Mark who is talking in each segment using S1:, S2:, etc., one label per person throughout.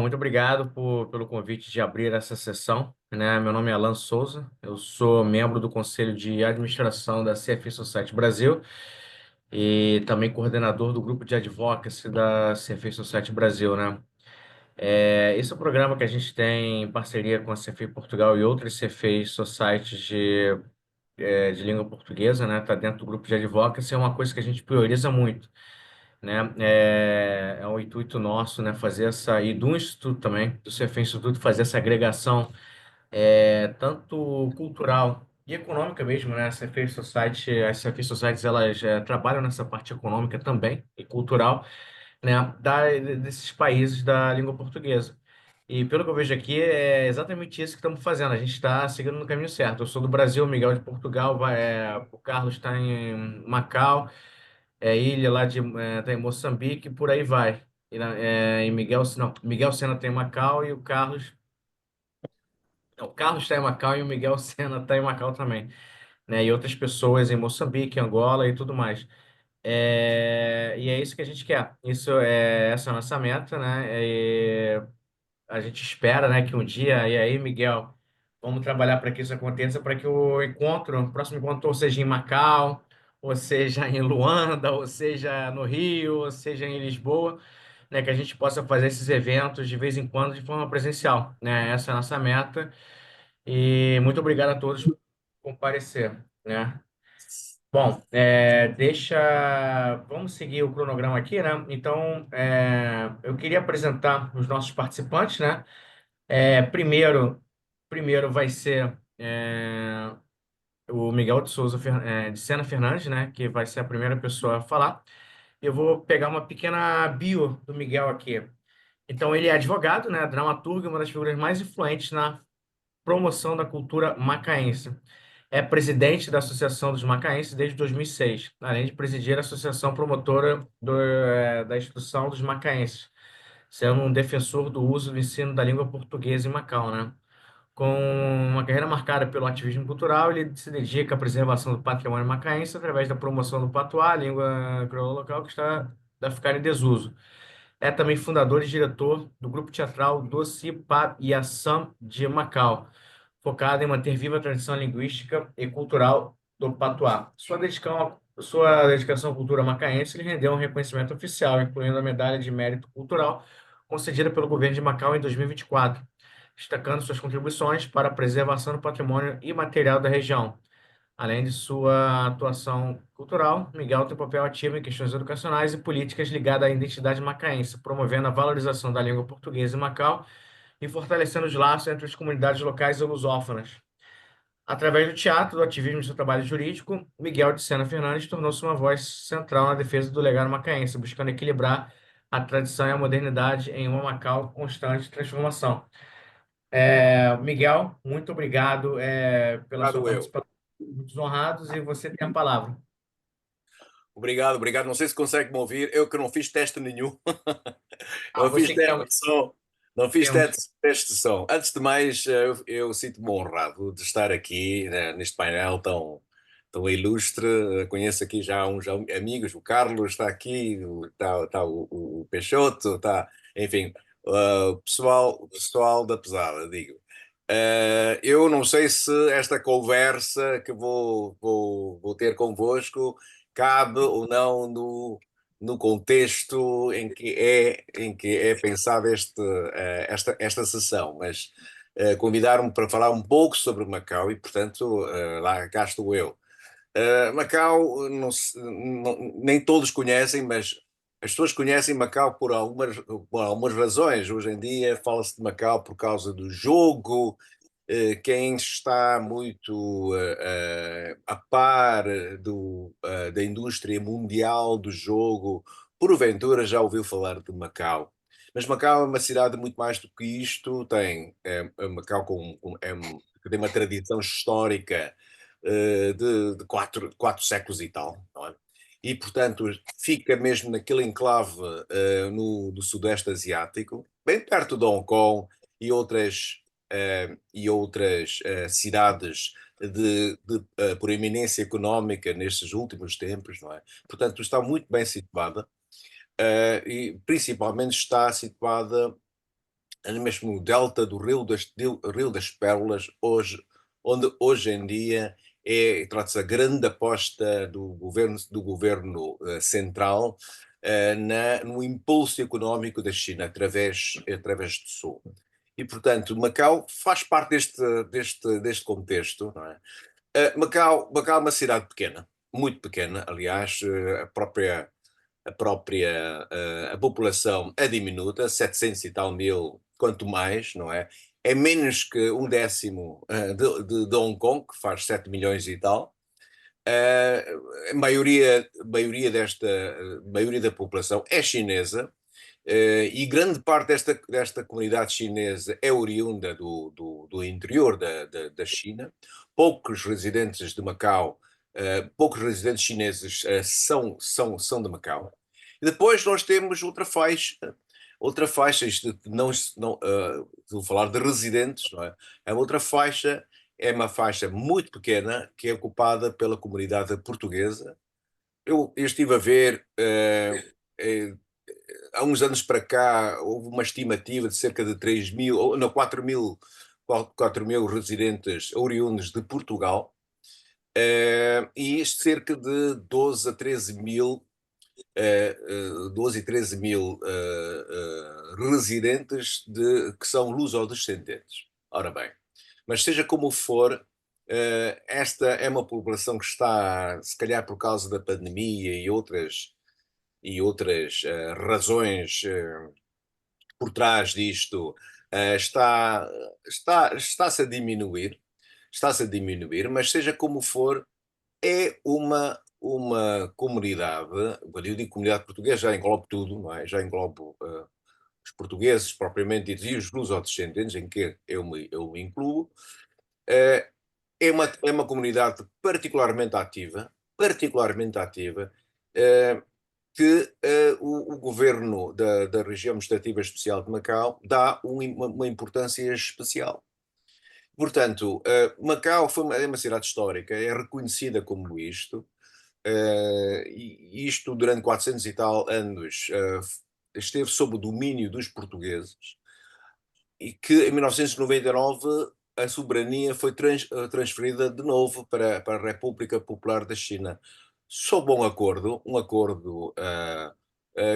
S1: Muito obrigado pelo convite de abrir essa sessão, né? Meu nome é Alan Souza, eu sou membro do Conselho de Administração da CFI Society Brasil e também coordenador do grupo de advocacy da CFI Society Brasil, né? Esse é um programa que a gente tem em parceria com a CFI Portugal e outras CFI Societies de língua portuguesa, né? Está dentro do grupo de advocacy, é uma coisa que a gente prioriza muito, né? É um intuito nosso, né? Fazer essa, e do Instituto também, do CFA Instituto, fazer essa agregação, tanto cultural e econômica mesmo, né? A CFA Society, as CFA Societies, elas trabalham nessa parte econômica também e cultural, né? Desses países da língua portuguesa. E pelo que eu vejo aqui, é exatamente isso que estamos fazendo. A gente está seguindo no caminho certo. Eu sou do Brasil, o Miguel de Portugal, o Carlos está em Macau, ilha lá tá em Moçambique, por aí vai. Em Miguel, não, Miguel Sena tem Macau e o Carlos, não, o Carlos está em Macau e o Miguel Sena está em Macau também, né? E outras pessoas em Moçambique, Angola e tudo mais. E é isso que a gente quer. Essa é a nossa meta, né? A gente espera, né, que um dia, e aí, Miguel, vamos trabalhar para que isso aconteça, para que o próximo encontro, ou seja em Macau, ou seja em Luanda, ou seja no Rio, ou seja em Lisboa, né, que a gente possa fazer esses eventos de vez em quando de forma presencial, né? Essa é a nossa meta. E muito obrigado a todos por comparecer, né? Bom, vamos seguir o cronograma aqui, né? Então, eu queria apresentar os nossos participantes, né? Primeiro vai ser o Miguel de Sena Fernandes, né? Que vai ser a primeira pessoa a falar. Eu vou pegar uma pequena bio do Miguel aqui. Então, ele é advogado, né? Dramaturgo, e uma das figuras mais influentes na promoção da cultura macaense. É presidente da Associação dos Macaenses desde 2006, além de presidir a Associação Promotora da Instrução dos Macaenses, sendo um defensor do uso do ensino da língua portuguesa em Macau, né? Com uma carreira marcada pelo ativismo cultural, ele se dedica à preservação do patrimônio macaense através da promoção do patuá, língua crioula local que está a ficar em desuso. É também fundador e diretor do grupo teatral Doce Pa Yassam de Macau, focado em manter viva a tradição linguística e cultural do patuá. Sua dedicação à cultura macaense lhe rendeu um reconhecimento oficial, incluindo a Medalha de Mérito Cultural, concedida pelo governo de Macau em 2024, destacando suas contribuições para a preservação do patrimônio imaterial da região. Além de sua atuação cultural, Miguel tem papel ativo em questões educacionais e políticas ligadas à identidade macaense, promovendo a valorização da língua portuguesa em Macau e fortalecendo os laços entre as comunidades locais e lusófonas. Através do teatro, do ativismo e do seu trabalho jurídico, Miguel de Sena Fernandes tornou-se uma voz central na defesa do legado macaense, buscando equilibrar a tradição e a modernidade em uma Macau constante transformação. Miguel, muito obrigado, pela sua
S2: Obrigado eu.
S1: participação. Muitos honrados e você tem a palavra.
S2: Obrigado, obrigado. Não sei se consegue me ouvir. Eu que não fiz teste nenhum.
S1: Ah,
S2: Não fiz
S1: você
S2: teste de
S1: quer.
S2: som. Não fiz
S1: Temos.
S2: teste de som. Antes de mais, eu sinto-me honrado de estar aqui, né, neste painel tão ilustre. Conheço aqui já uns amigos. O Carlos está aqui, está o Peixoto, está, enfim, o pessoal da pesada, digo. Eu não sei se esta conversa que vou ter convosco cabe ou não no contexto em que é pensada esta sessão, mas convidaram-me para falar um pouco sobre Macau e, portanto, lá cá estou eu. Macau, nem todos conhecem, mas as pessoas conhecem Macau por algumas razões. Hoje em dia fala-se de Macau por causa do jogo. Quem está muito a par da indústria mundial do jogo, porventura já ouviu falar de Macau. Mas Macau é uma cidade muito mais do que isto. Macau tem uma tradição histórica de quatro séculos e tal, não é? E, portanto, fica mesmo naquele enclave do Sudeste Asiático, bem perto de Hong Kong e outras cidades de proeminência económica nestes últimos tempos, não é? Portanto, está muito bem situada e principalmente está situada mesmo o delta do Rio das Pérolas, onde hoje em dia trata-se da grande aposta do governo central no impulso económico da China através do Sul. E, portanto, Macau faz parte deste contexto, não é? Macau é uma cidade pequena, muito pequena, aliás, a população é diminuta, 700 e tal mil, quanto mais, não é? É menos que um décimo de Hong Kong, que faz 7 milhões e tal. A maioria da população é chinesa, e grande parte desta comunidade chinesa é oriunda do interior da China. Poucos residentes de Macau, poucos residentes chineses são de Macau. E depois nós temos outra faixa, isto não, vou falar de residentes, não é? A outra faixa é uma faixa muito pequena que é ocupada pela comunidade portuguesa. Eu estive a ver, eh, há uns anos para cá, houve uma estimativa de cerca de 3 mil, ou não, 4 mil residentes oriundos de Portugal, e cerca de 12 a 13 mil, 12 e 13 mil residentes que são luso-descendentes. Ora bem, mas seja como for, esta é uma população que está, se calhar por causa da pandemia e outras razões por trás disto, está-se a diminuir, mas seja como for, é uma comunidade. Quando eu digo comunidade portuguesa, já englobo tudo, não é? Já englobo os portugueses propriamente ditos e os luso-descendentes, em que eu me incluo. Eh, é uma comunidade particularmente ativa, eh, que o governo da região administrativa especial de Macau dá uma importância especial. Portanto, Macau é uma cidade histórica, é reconhecida como isto, e isto durante 400 e tal anos esteve sob o domínio dos portugueses, e que em 1999 a soberania foi transferida de novo para a República Popular da China, sob um acordo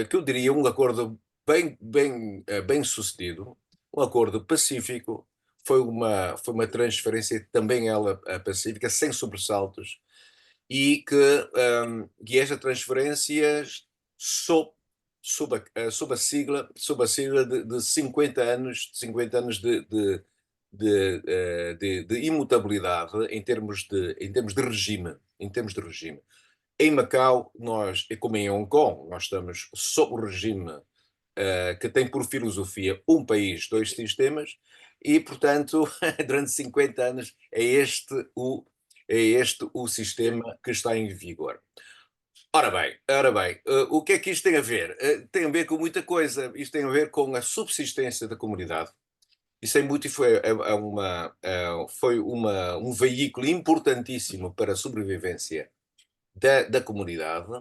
S2: que eu diria um acordo bem sucedido, um acordo pacífico. Foi uma transferência também ela pacífica, sem sobressaltos, e esta transferência sob, sob a sigla de 50 anos, 50 anos de imutabilidade em termos de regime. Em Macau, como em Hong Kong, nós estamos sob o regime que tem por filosofia um país, dois sistemas, e, portanto, durante 50 anos é este o sistema que está em vigor. Ora bem, o que é que isto tem a ver? Tem a ver com muita coisa. Isto tem a ver com a subsistência da comunidade. Isso é muito, foi um veículo importantíssimo para a sobrevivência da comunidade.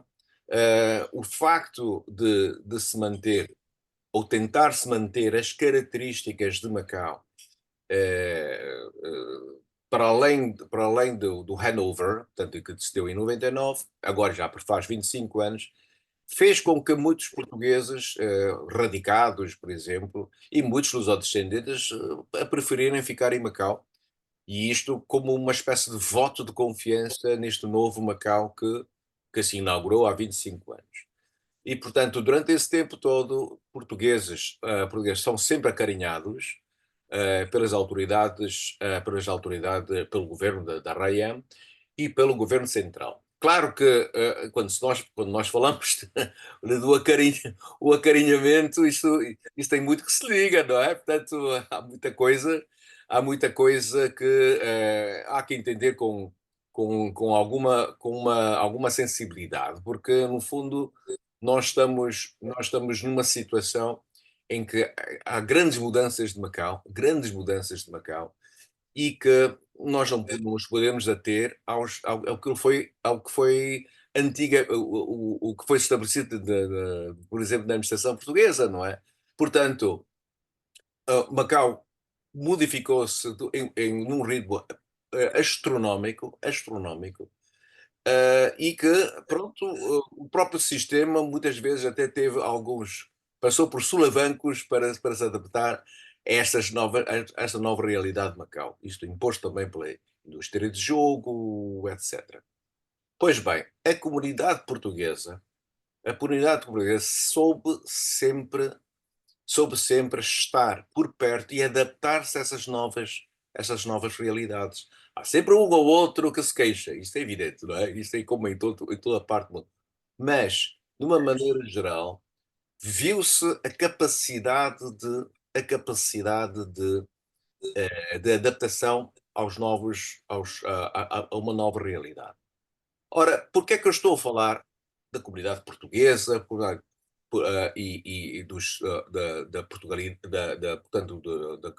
S2: O facto de se manter, ou tentar se manter, as características de Macau, para além do Hanover, portanto, que se deu em 99, agora já faz 25 anos, fez com que muitos portugueses radicados, por exemplo, e muitos lusodescendentes a preferirem ficar em Macau, e isto como uma espécie de voto de confiança neste novo Macau que se inaugurou há 25 anos. E, portanto, durante esse tempo todo, portugueses são sempre acarinhados pelo governo da Rayan e pelo governo central. Claro que quando nós falamos o acarinhamento, isto tem muito que se liga, não é? Portanto, há muita coisa que há que entender com alguma sensibilidade, porque, no fundo, nós estamos numa situação em que há grandes mudanças de Macau, e que nós não nos podemos ater ao que foi antiga, o que foi estabelecido, por exemplo, na administração portuguesa, não é? Portanto, Macau modificou-se num ritmo astronómico, e que, pronto, o próprio sistema muitas vezes até teve alguns, passou por solavancos para se adaptar a a esta nova realidade de Macau. Isto imposto também pela indústria de jogo, etc. Pois bem, a comunidade portuguesa soube sempre estar por perto e adaptar-se a essas novas realidades. Há sempre um ou outro que se queixa, isto é evidente, não é? Isto é como em toda a parte do mundo. Mas, de uma maneira geral, viu-se a capacidade de adaptação a uma nova realidade. Ora, porquê é que eu estou a falar da comunidade portuguesa e portanto, da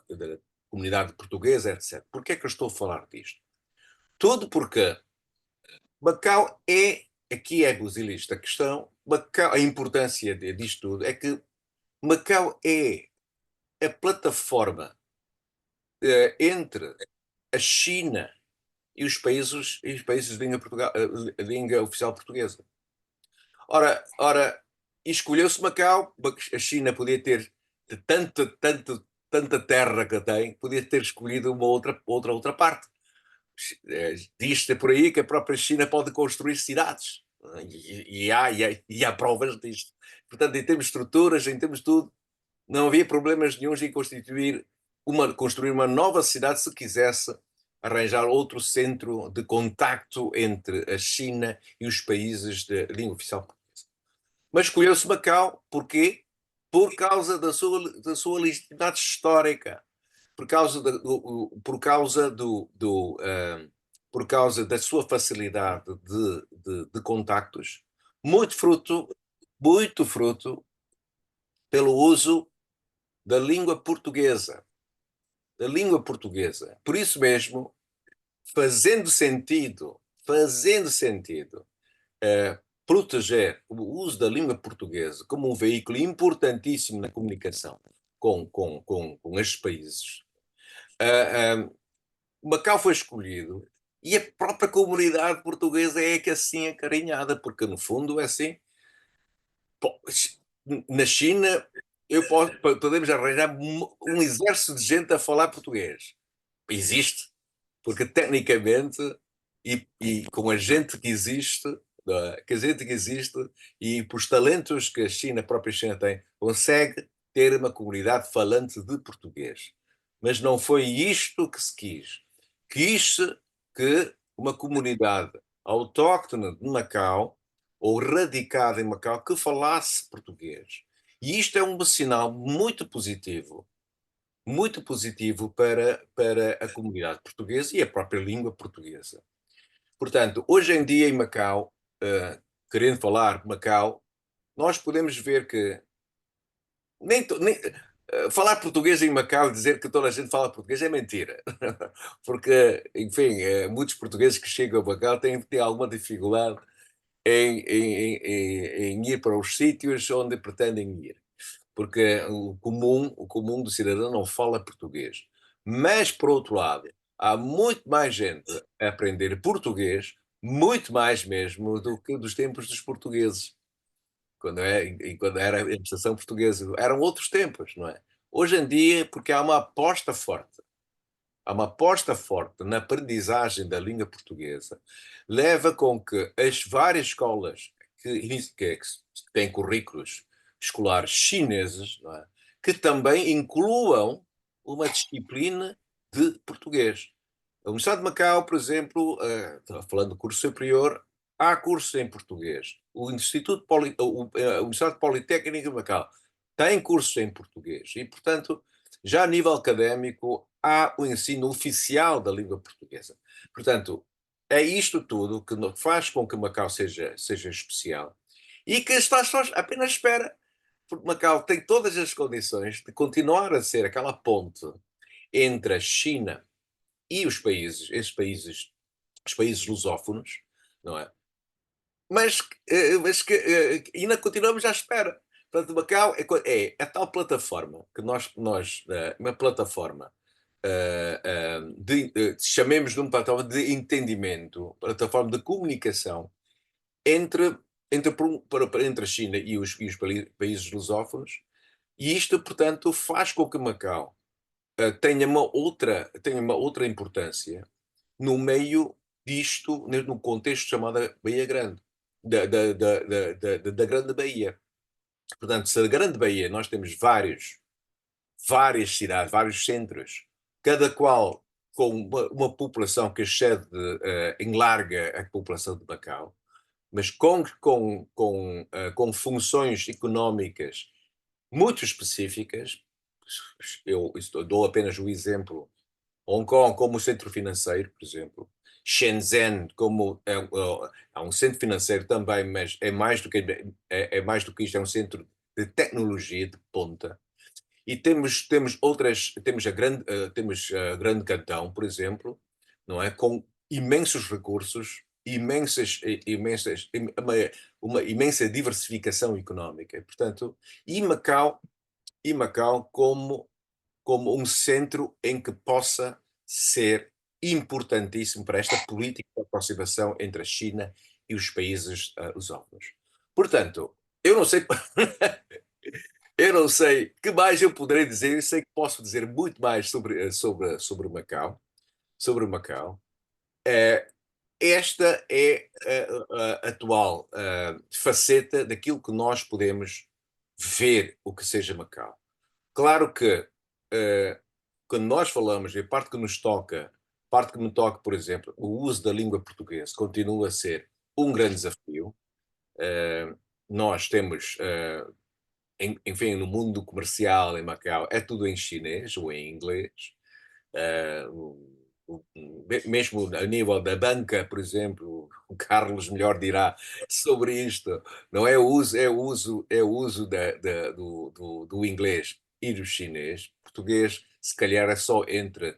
S2: comunidade portuguesa, etc. Porquê é que eu estou a falar disto? Tudo porque Macau aqui é busilista a questão, Macau, a importância disto tudo é que Macau é a plataforma entre a China e os países de língua oficial portuguesa. Ora, e escolheu-se Macau, a China podia ter, de tanta terra que tem, podia ter escolhido uma outra parte. Diz-se por aí que a própria China pode construir cidades. E há provas disto. Portanto, em termos de estruturas, em termos de tudo, não havia problemas nenhums em construir uma nova cidade se quisesse arranjar outro centro de contacto entre a China e os países de língua oficial. Mas escolheu-se Macau, porquê? Por causa da sua legitimidade histórica, por causa, por causa por causa da sua facilidade de contactos, muito fruto pelo uso da língua portuguesa. Da língua portuguesa. Por isso mesmo, fazendo sentido proteger o uso da língua portuguesa como um veículo importantíssimo na comunicação com estes países, Macau foi escolhido e a própria comunidade portuguesa é que assim é acarinhada, porque no fundo é assim. Na China, podemos arranjar um exército de gente a falar português. Existe, porque tecnicamente e com a gente que existe, que a gente que existe e por os talentos que a própria China tem, consegue ter uma comunidade falante de português. Mas não foi isto que se quis. Quis-se que uma comunidade autóctone de Macau, ou radicada em Macau, que falasse português. E isto é um sinal muito positivo para a comunidade portuguesa e a própria língua portuguesa. Portanto, hoje em dia em Macau, querendo falar Macau, nós podemos ver que falar português em Macau e dizer que toda a gente fala português é mentira. Porque, enfim, muitos portugueses que chegam a Macau têm alguma dificuldade em ir para os sítios onde pretendem ir, porque o comum do cidadão não fala português. Mas, por outro lado, há muito mais gente a aprender português, muito mais mesmo do que dos tempos dos portugueses, quando era a administração portuguesa. Eram outros tempos, não é? Hoje em dia, porque há uma aposta forte na aprendizagem da língua portuguesa, leva com que as várias escolas que têm currículos escolares chineses, não é? Que também incluam uma disciplina de português. A Universidade de Macau, por exemplo, falando do curso superior, há cursos em português. A Universidade Politécnica de Macau tem cursos em português e, portanto, já a nível académico, há o ensino oficial da língua portuguesa. Portanto, é isto tudo que faz com que Macau seja especial e que está só apenas espera, porque Macau tem todas as condições de continuar a ser aquela ponte entre a China e os países lusófonos, não é? Mas que ainda continuamos à espera. Portanto, Macau é a tal plataforma que nós uma plataforma, chamemos de uma plataforma de entendimento, plataforma de comunicação entre, entre a China e os países lusófonos, e isto, portanto, faz com que Macau tenha uma outra importância no meio disto, no contexto chamado Baía Grande, da Grande Baía. Portanto, se a Grande Baía nós temos várias cidades, vários centros, cada qual com uma população que excede em larga a população de Macau, mas com funções económicas muito específicas. Eu dou apenas o exemplo. Hong Kong como centro financeiro, por exemplo. Shenzhen como é um centro financeiro também, mas é mais do que isto, é um centro de tecnologia de ponta. E temos a Grande Cantão, por exemplo, não é? Com imensos recursos, uma imensa diversificação económica. Portanto, e Macau como um centro em que possa ser importantíssimo para esta política de aproximação entre a China e os países lusófonos. Portanto, eu não sei, eu não sei que mais eu poderei dizer. Eu sei que posso dizer muito mais sobre Macau. Sobre Macau. Esta é a atual faceta daquilo que nós podemos ver o que seja Macau. Claro que quando nós falamos, e a parte que me toca, por exemplo, o uso da língua portuguesa continua a ser um grande desafio. Nós temos, enfim, no mundo comercial em Macau, é tudo em chinês ou em inglês. Mesmo a nível da banca, por exemplo, o Carlos melhor dirá sobre isto. Não é o uso do inglês e do chinês. Português, se calhar, é só entre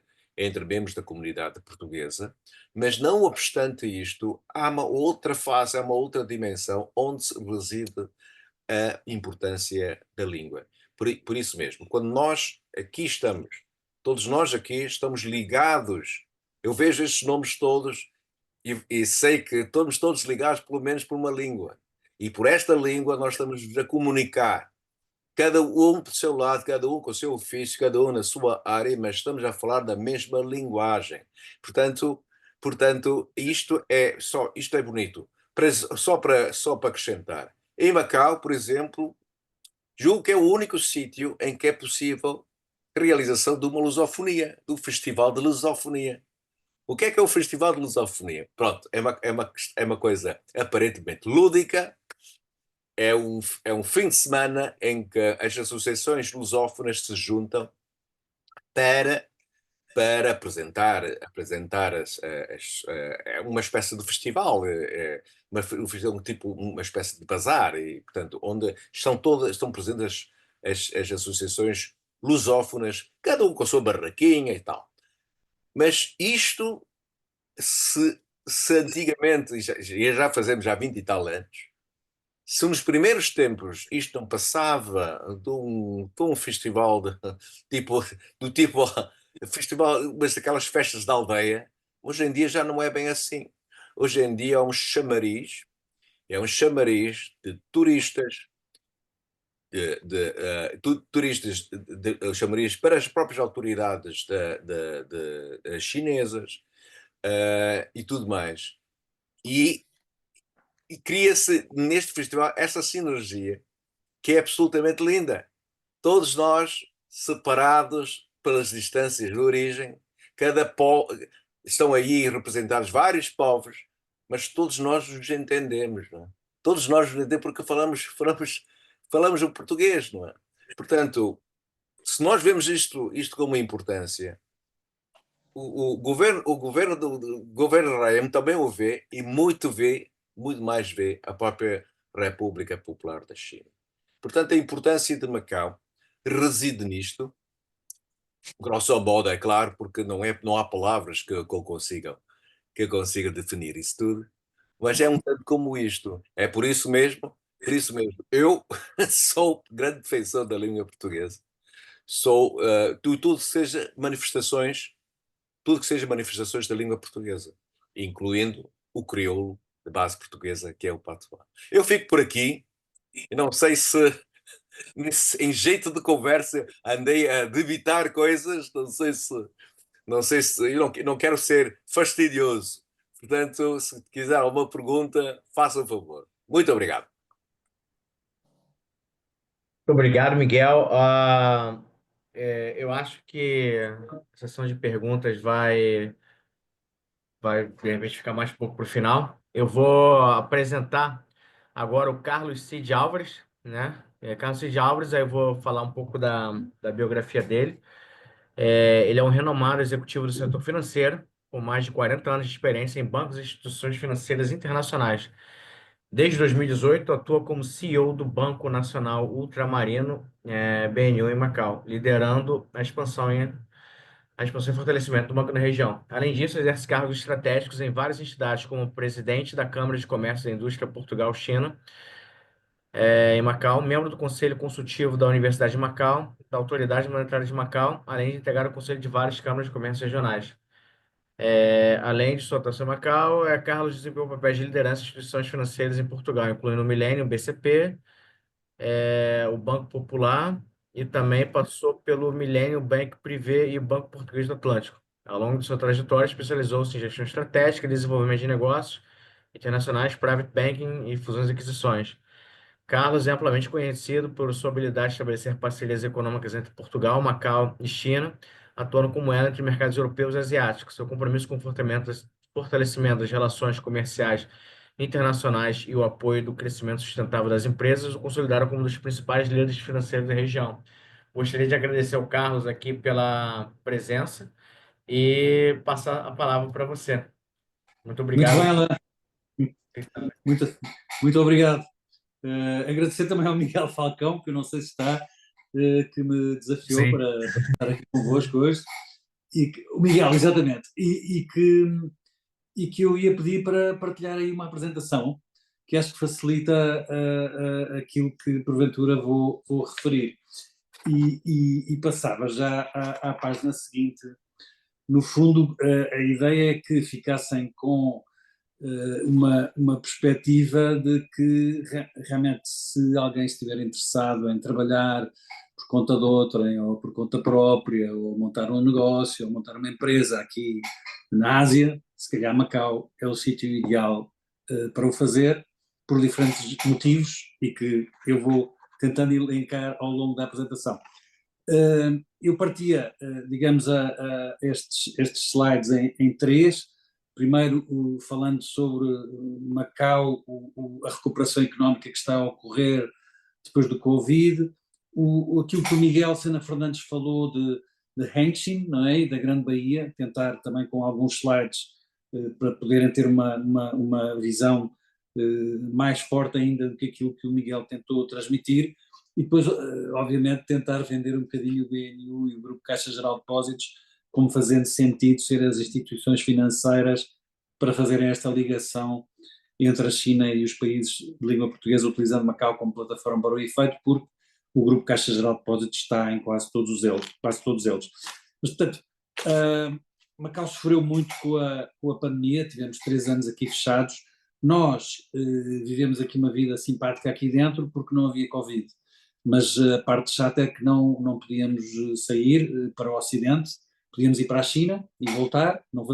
S2: membros da comunidade portuguesa, mas não obstante isto, há uma outra fase, há uma outra dimensão onde reside a importância da língua. Por isso mesmo, quando nós aqui estamos, todos nós aqui estamos ligados, eu vejo estes nomes todos e sei que estamos todos ligados pelo menos por uma língua. E por esta língua nós estamos a comunicar, cada um do seu lado, cada um com o seu ofício, cada um na sua área, mas estamos a falar da mesma linguagem. Portanto, isto é bonito. Só para acrescentar. Em Macau, por exemplo, julgo que é o único sítio em que é possível a realização de uma lusofonia, do Festival de Lusofonia. O que é o Festival de Lusofonia? Pronto, é uma coisa aparentemente lúdica. É um fim de semana em que as associações lusófonas se juntam para, para apresentar uma espécie de festival, uma espécie de bazar, e, portanto, onde estão presentes as associações lusófonas, cada um com a sua barraquinha e tal. Mas isto, se antigamente, e já fazemos há 20 e tal anos, se nos primeiros tempos isto não passava de um festival do tipo festival, mas daquelas festas da aldeia, hoje em dia já não é bem assim. Hoje em dia é um chamariz de turistas, chamariz para as próprias autoridades chinesas, e tudo mais. E cria-se neste festival essa sinergia que é absolutamente linda. Todos nós separados pelas distâncias de origem, estão aí representados vários povos, mas todos nós nos entendemos, não é? Todos nós nos entendemos porque falamos o português, não é? Portanto, se nós vemos isto como uma importância, o governo de Raim também o vê, e muito mais vê a própria República Popular da China. Portanto, a importância de Macau reside nisto, grosso modo, é claro, porque não há palavras que consiga definir isso tudo, mas é um tanto como isto. É por isso mesmo Por isso mesmo, eu sou grande defensor da língua portuguesa. Sou tudo que seja manifestações, tudo que seja manifestações da língua portuguesa, incluindo o crioulo de base portuguesa, que é o patuá. Eu fico por aqui. Não sei se em jeito de conversa andei a debitar coisas, não sei se eu não quero ser fastidioso. Portanto, se quiser alguma pergunta, faça um favor. Muito obrigado.
S1: Muito obrigado, Miguel. Eu acho que a sessão de perguntas vai de repente ficar mais um pouco para o final. Eu vou apresentar agora o Carlos Cid Álvares, né? Carlos Cid Álvares, aí eu vou falar um pouco da biografia dele. Ele é um renomado executivo do setor financeiro, com mais de 40 anos de experiência em bancos e instituições financeiras internacionais. Desde 2018, atua como CEO do Banco Nacional Ultramarino, BNU, em Macau, liderando a expansão e fortalecimento do banco na região. Além disso, exerce cargos estratégicos em várias entidades, como presidente da Câmara de Comércio e Indústria Portugal-China, em Macau, membro do Conselho Consultivo da Universidade de Macau, da Autoridade Monetária de Macau, além de integrar o Conselho de várias câmaras de comércio regionais. Além de sua atuação em Macau, Carlos desempenhou papéis de liderança em instituições financeiras em Portugal, incluindo o Millennium BCP, o Banco Popular e também passou pelo Millennium Bank Privé e o Banco Português do Atlântico. Ao longo de sua trajetória, especializou-se em gestão estratégica, desenvolvimento de negócios internacionais, private banking e fusões e aquisições. Carlos é amplamente conhecido por sua habilidade de estabelecer parcerias econômicas entre Portugal, Macau e China, atuando como ela entre mercados europeus e asiáticos. Seu compromisso com o fortalecimento das relações comerciais internacionais e o apoio do crescimento sustentável das empresas o consolidaram como um dos principais líderes financeiros da região. Gostaria de agradecer ao Carlos aqui pela presença e passar a palavra para você. Muito
S3: Muito bem,
S1: obrigado.
S3: Alain. Muito, muito obrigado. Agradecer também ao Miguel Falcão, que eu não sei se está, que me desafiou
S1: Sim.
S3: para estar aqui convosco hoje. O Miguel, exatamente. E que eu ia pedir para partilhar aí uma apresentação que acho que facilita aquilo que porventura vou referir. E passava já à página seguinte. No fundo, a ideia é que ficassem com uma perspectiva de que realmente se alguém estiver interessado em trabalhar por conta de outrem, ou por conta própria, ou montar um negócio, ou montar uma empresa aqui na Ásia, se calhar Macau é o sítio ideal para o fazer, por diferentes motivos, e que eu vou tentando elencar ao longo da apresentação. Eu partia, digamos, a estes slides em três. Primeiro, falando sobre Macau, a recuperação económica que está a ocorrer depois do Covid, aquilo que o Miguel Sena Fernandes falou de Hengqin, não é? E da Grande Baía, tentar também com alguns slides para poderem ter uma visão mais forte ainda do que aquilo que o Miguel tentou transmitir. E depois, obviamente, tentar vender um bocadinho o BNU e o Grupo Caixa Geral de Depósitos como fazendo sentido ser as instituições financeiras para fazerem esta ligação entre a China e os países de língua portuguesa, utilizando Macau como plataforma para o efeito, porque o Grupo Caixa Geral de Depósitos está em quase todos eles. Mas, portanto, Macau sofreu muito com a pandemia, tivemos 3 anos aqui fechados. Nós vivemos aqui uma vida simpática aqui dentro porque não havia Covid, mas a parte chata é que não podíamos sair para o Ocidente, podíamos ir para a China e voltar, não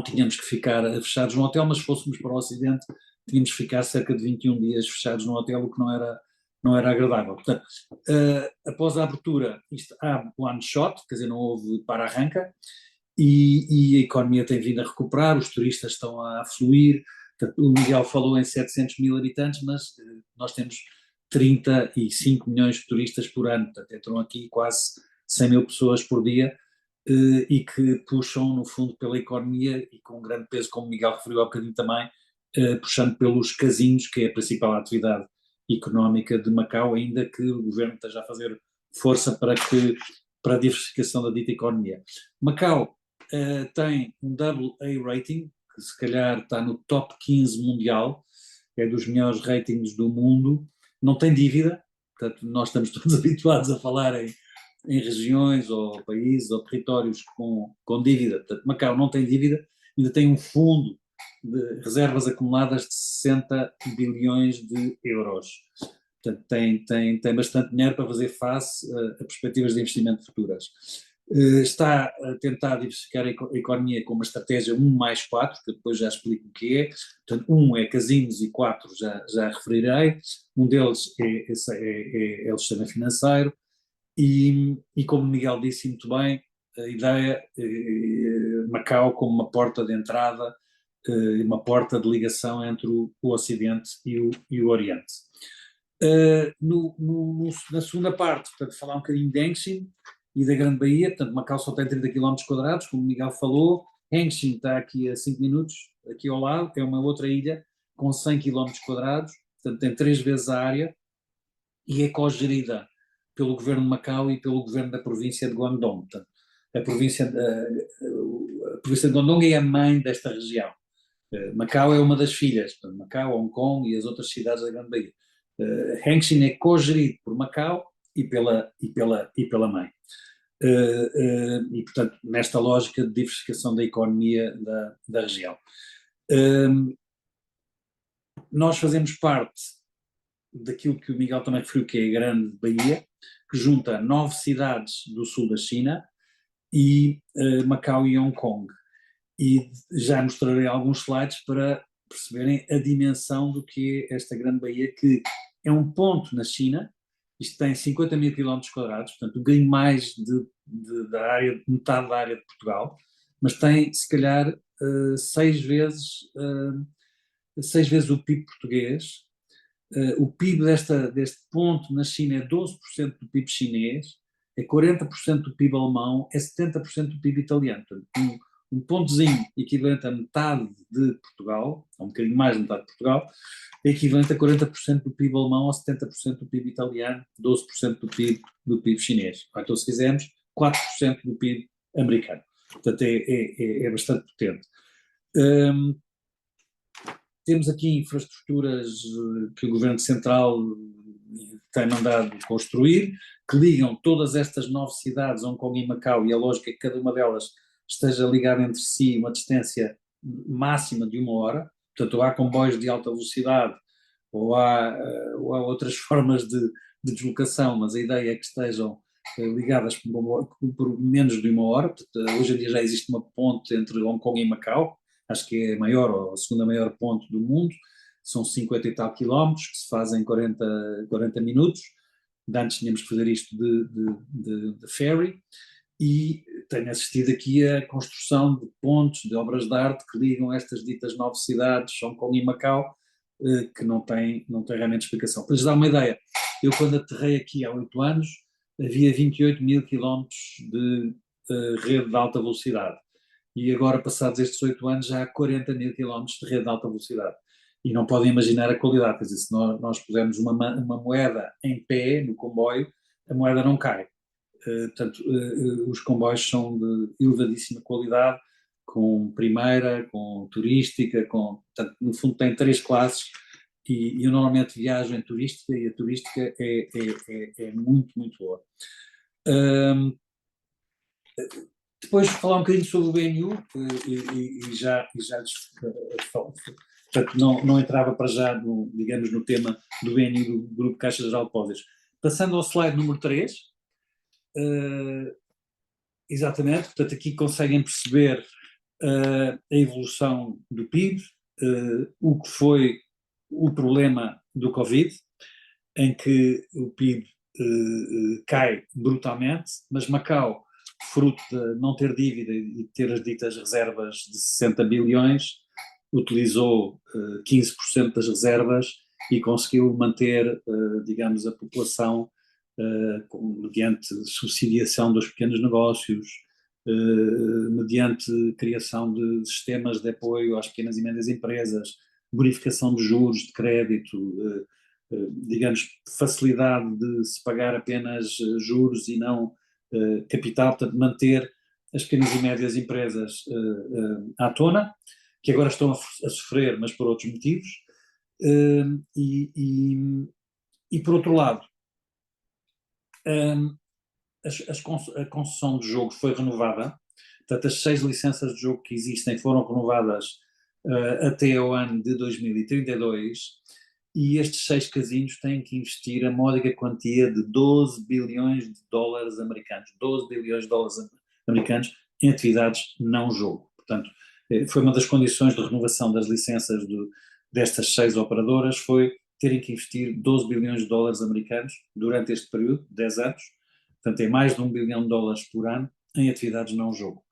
S3: tínhamos que ficar fechados no hotel, mas se fôssemos para o Ocidente tínhamos que ficar cerca de 21 dias fechados no hotel, o que não era agradável. Portanto, após a abertura, isto há one shot, quer dizer, não houve para-arranca, e a economia tem vindo a recuperar, os turistas estão a fluir. Portanto, o Miguel falou em 700 mil habitantes, mas nós temos 35 milhões de turistas por ano, portanto entram aqui quase 100 mil pessoas por dia, e que puxam no fundo pela economia e com um grande peso, como o Miguel referiu há bocadinho também, puxando pelos casinos, que é a principal atividade económica de Macau, ainda que o governo esteja a fazer força para a diversificação da dita economia. Macau tem um AA rating, que se calhar está no top 15 mundial, é dos melhores ratings do mundo, não tem dívida, portanto nós estamos todos habituados a falar em regiões ou países ou territórios com dívida, portanto Macau não tem dívida, ainda tem um fundo de reservas acumuladas de 60 bilhões de euros. Portanto, tem bastante dinheiro para fazer face a perspectivas de investimento futuras. Está a tentar diversificar a economia com uma estratégia 1+4, que depois já explico o que é. Portanto, 1 é casinos e 4 já referirei. Um deles é o sistema financeiro e como o Miguel disse muito bem, a ideia Macau como uma porta de entrada, uma porta de ligação entre o Ocidente e o Oriente. Na segunda parte, portanto, falar um bocadinho de Hengqin e da Grande Baía. Portanto, Macau só tem 30 km², como o Miguel falou. Hengqin está aqui a 5 minutos, aqui ao lado, é uma outra ilha com 100 km², portanto tem 3 vezes a área e é co-gerida pelo governo de Macau e pelo governo da província de Guangdong. Portanto, a província de Guangdong é a mãe desta região. Macau é uma das filhas, portanto, Macau, Hong Kong e as outras cidades da Grande Baía. Hengqin é co-gerido por Macau e pela mãe. E, portanto, nesta lógica de diversificação da economia da região. Nós fazemos parte daquilo que o Miguel também referiu, que é a Grande Baía, que junta 9 cidades do sul da China e Macau e Hong Kong. E já mostrarei alguns slides para perceberem a dimensão do que é esta Grande Baía, que é um ponto na China. Isto tem 50 mil km², portanto um bocadinho mais da área, metade da área de Portugal, mas tem se calhar 6 vezes o PIB português. O PIB deste ponto na China é 12% do PIB chinês, é 40% do PIB alemão, é 70% do PIB italiano. Portanto, um pontozinho equivalente a metade de Portugal, ou um bocadinho mais de metade de Portugal, é equivalente a 40% do PIB alemão ou 70% do PIB italiano, 12% do PIB chinês. Então, se quisermos, 4% do PIB americano. Portanto, é bastante potente. Temos aqui infraestruturas que o Governo Central tem mandado construir, que ligam todas estas 9 cidades, Hong Kong e Macau, e a lógica é que cada uma delas esteja ligada entre si uma distância máxima de 1 hora. Portanto, ou há comboios de alta velocidade, ou há outras formas de deslocação, mas a ideia é que estejam ligadas por menos de 1 hora. Portanto, hoje em dia já existe uma ponte entre Hong Kong e Macau, acho que é a maior ou a segunda maior ponte do mundo, são 50 e tal quilómetros, que se fazem em 40 minutos. Antes tínhamos que fazer isto de ferry, e tenho assistido aqui a construção de pontes, de obras de arte que ligam estas ditas 9 cidades, Hong Kong e Macau, que não tem realmente explicação. Para lhes dar uma ideia, eu quando aterrei aqui há 8 anos, havia 28 mil quilómetros de rede de alta velocidade. E agora, passados estes 8 anos, já há 40 mil quilómetros de rede de alta velocidade. E não podem imaginar a qualidade, quer dizer, se nós pusermos uma moeda em pé no comboio, a moeda não cai. Portanto, os comboios são de elevadíssima qualidade, com primeira, com turística, portanto, no fundo tem 3 classes, e eu normalmente viajo em turística, e a turística é muito, muito boa. Depois falar um bocadinho sobre o BNU, e já falo. Portanto, não entrava para já, no tema do BNU, do Grupo Caixa Geral de Depósitos. Passando ao slide número 3, exatamente, portanto aqui conseguem perceber a evolução do PIB, o que foi o problema do Covid, em que o PIB cai brutalmente, mas Macau, fruto de não ter dívida e ter as ditas reservas de 60 bilhões, utilizou 15% das reservas e conseguiu manter, digamos, a população mediante subsidiação dos pequenos negócios, mediante criação de sistemas de apoio às pequenas e médias empresas, bonificação de juros, de crédito, digamos, facilidade de se pagar apenas juros e não capital, portanto, manter as pequenas e médias empresas à tona, que agora estão a sofrer, mas por outros motivos. E por outro lado, a concessão de jogo foi renovada, portanto as 6 licenças de jogo que existem foram renovadas até ao ano de 2032, e estes 6 casinos têm que investir a módica quantia de 12 bilhões de dólares americanos, 12 bilhões de dólares americanos em atividades não jogo. Portanto, foi uma das condições de renovação das licenças destas 6 operadoras, foi terem que investir 12 bilhões de dólares americanos durante este período, 10 anos, portanto é mais de 1 bilhão de dólares por ano em atividades não jogo.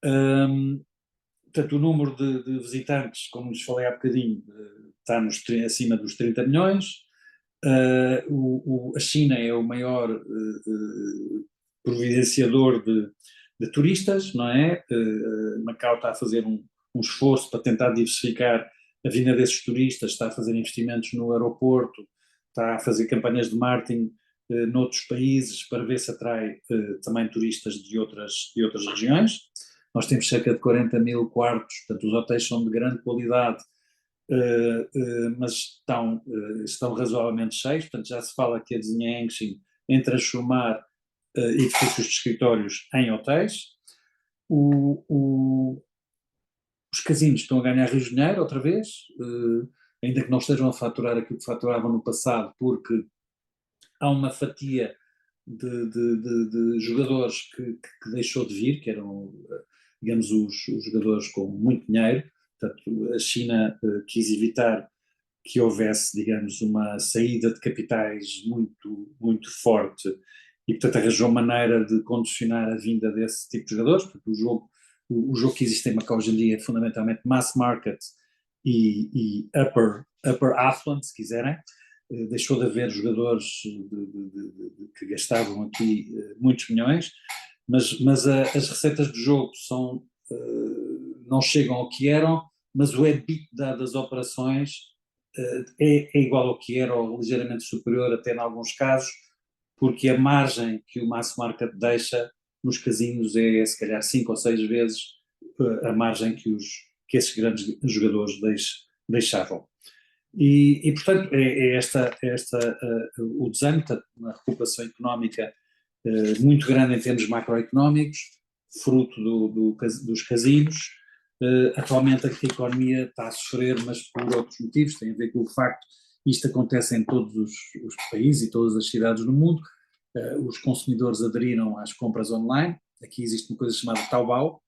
S3: Portanto, o número de visitantes, como lhes falei há bocadinho, está acima dos 30 milhões. A China é o maior providenciador de turistas, não é? Macau está a fazer um esforço para tentar diversificar a vinda desses turistas, está a fazer investimentos no aeroporto, está a fazer campanhas de marketing noutros países para ver se atrai também turistas de outras regiões. Nós temos cerca de 40 mil quartos, portanto os hotéis são de grande qualidade, mas estão razoavelmente cheios, portanto já se fala que a Desenheng em transformar edifícios de escritórios em hotéis. Os casinos estão a ganhar Rio de Janeiro outra vez, ainda que não estejam a faturar aquilo que faturavam no passado, porque há uma fatia de jogadores que deixou de vir, que eram, digamos, os jogadores com muito dinheiro. Portanto, a China quis evitar que houvesse, digamos, uma saída de capitais muito, muito forte e, portanto, arranjou maneira de condicionar a vinda desse tipo de jogadores. Portanto, o jogo que existe em Macau hoje em dia é fundamentalmente mass market e upper affluent, se quiserem. Deixou de haver jogadores que gastavam aqui muitos milhões, mas as receitas do jogo não chegam ao que eram, mas o EBITDA das operações é igual ao que era, ou ligeiramente superior até em alguns casos, porque a margem que o mass market deixa nos casinos é se calhar 5 ou 6 vezes a margem que esses grandes jogadores deixavam. E portanto, o desenho, uma recuperação económica muito grande em termos macroeconómicos, fruto dos casinos. Atualmente a economia está a sofrer, mas por outros motivos, tem a ver com o facto que isto acontece em todos os países e todas as cidades do mundo. Os consumidores aderiram às compras online. Aqui existe uma coisa chamada Taobao,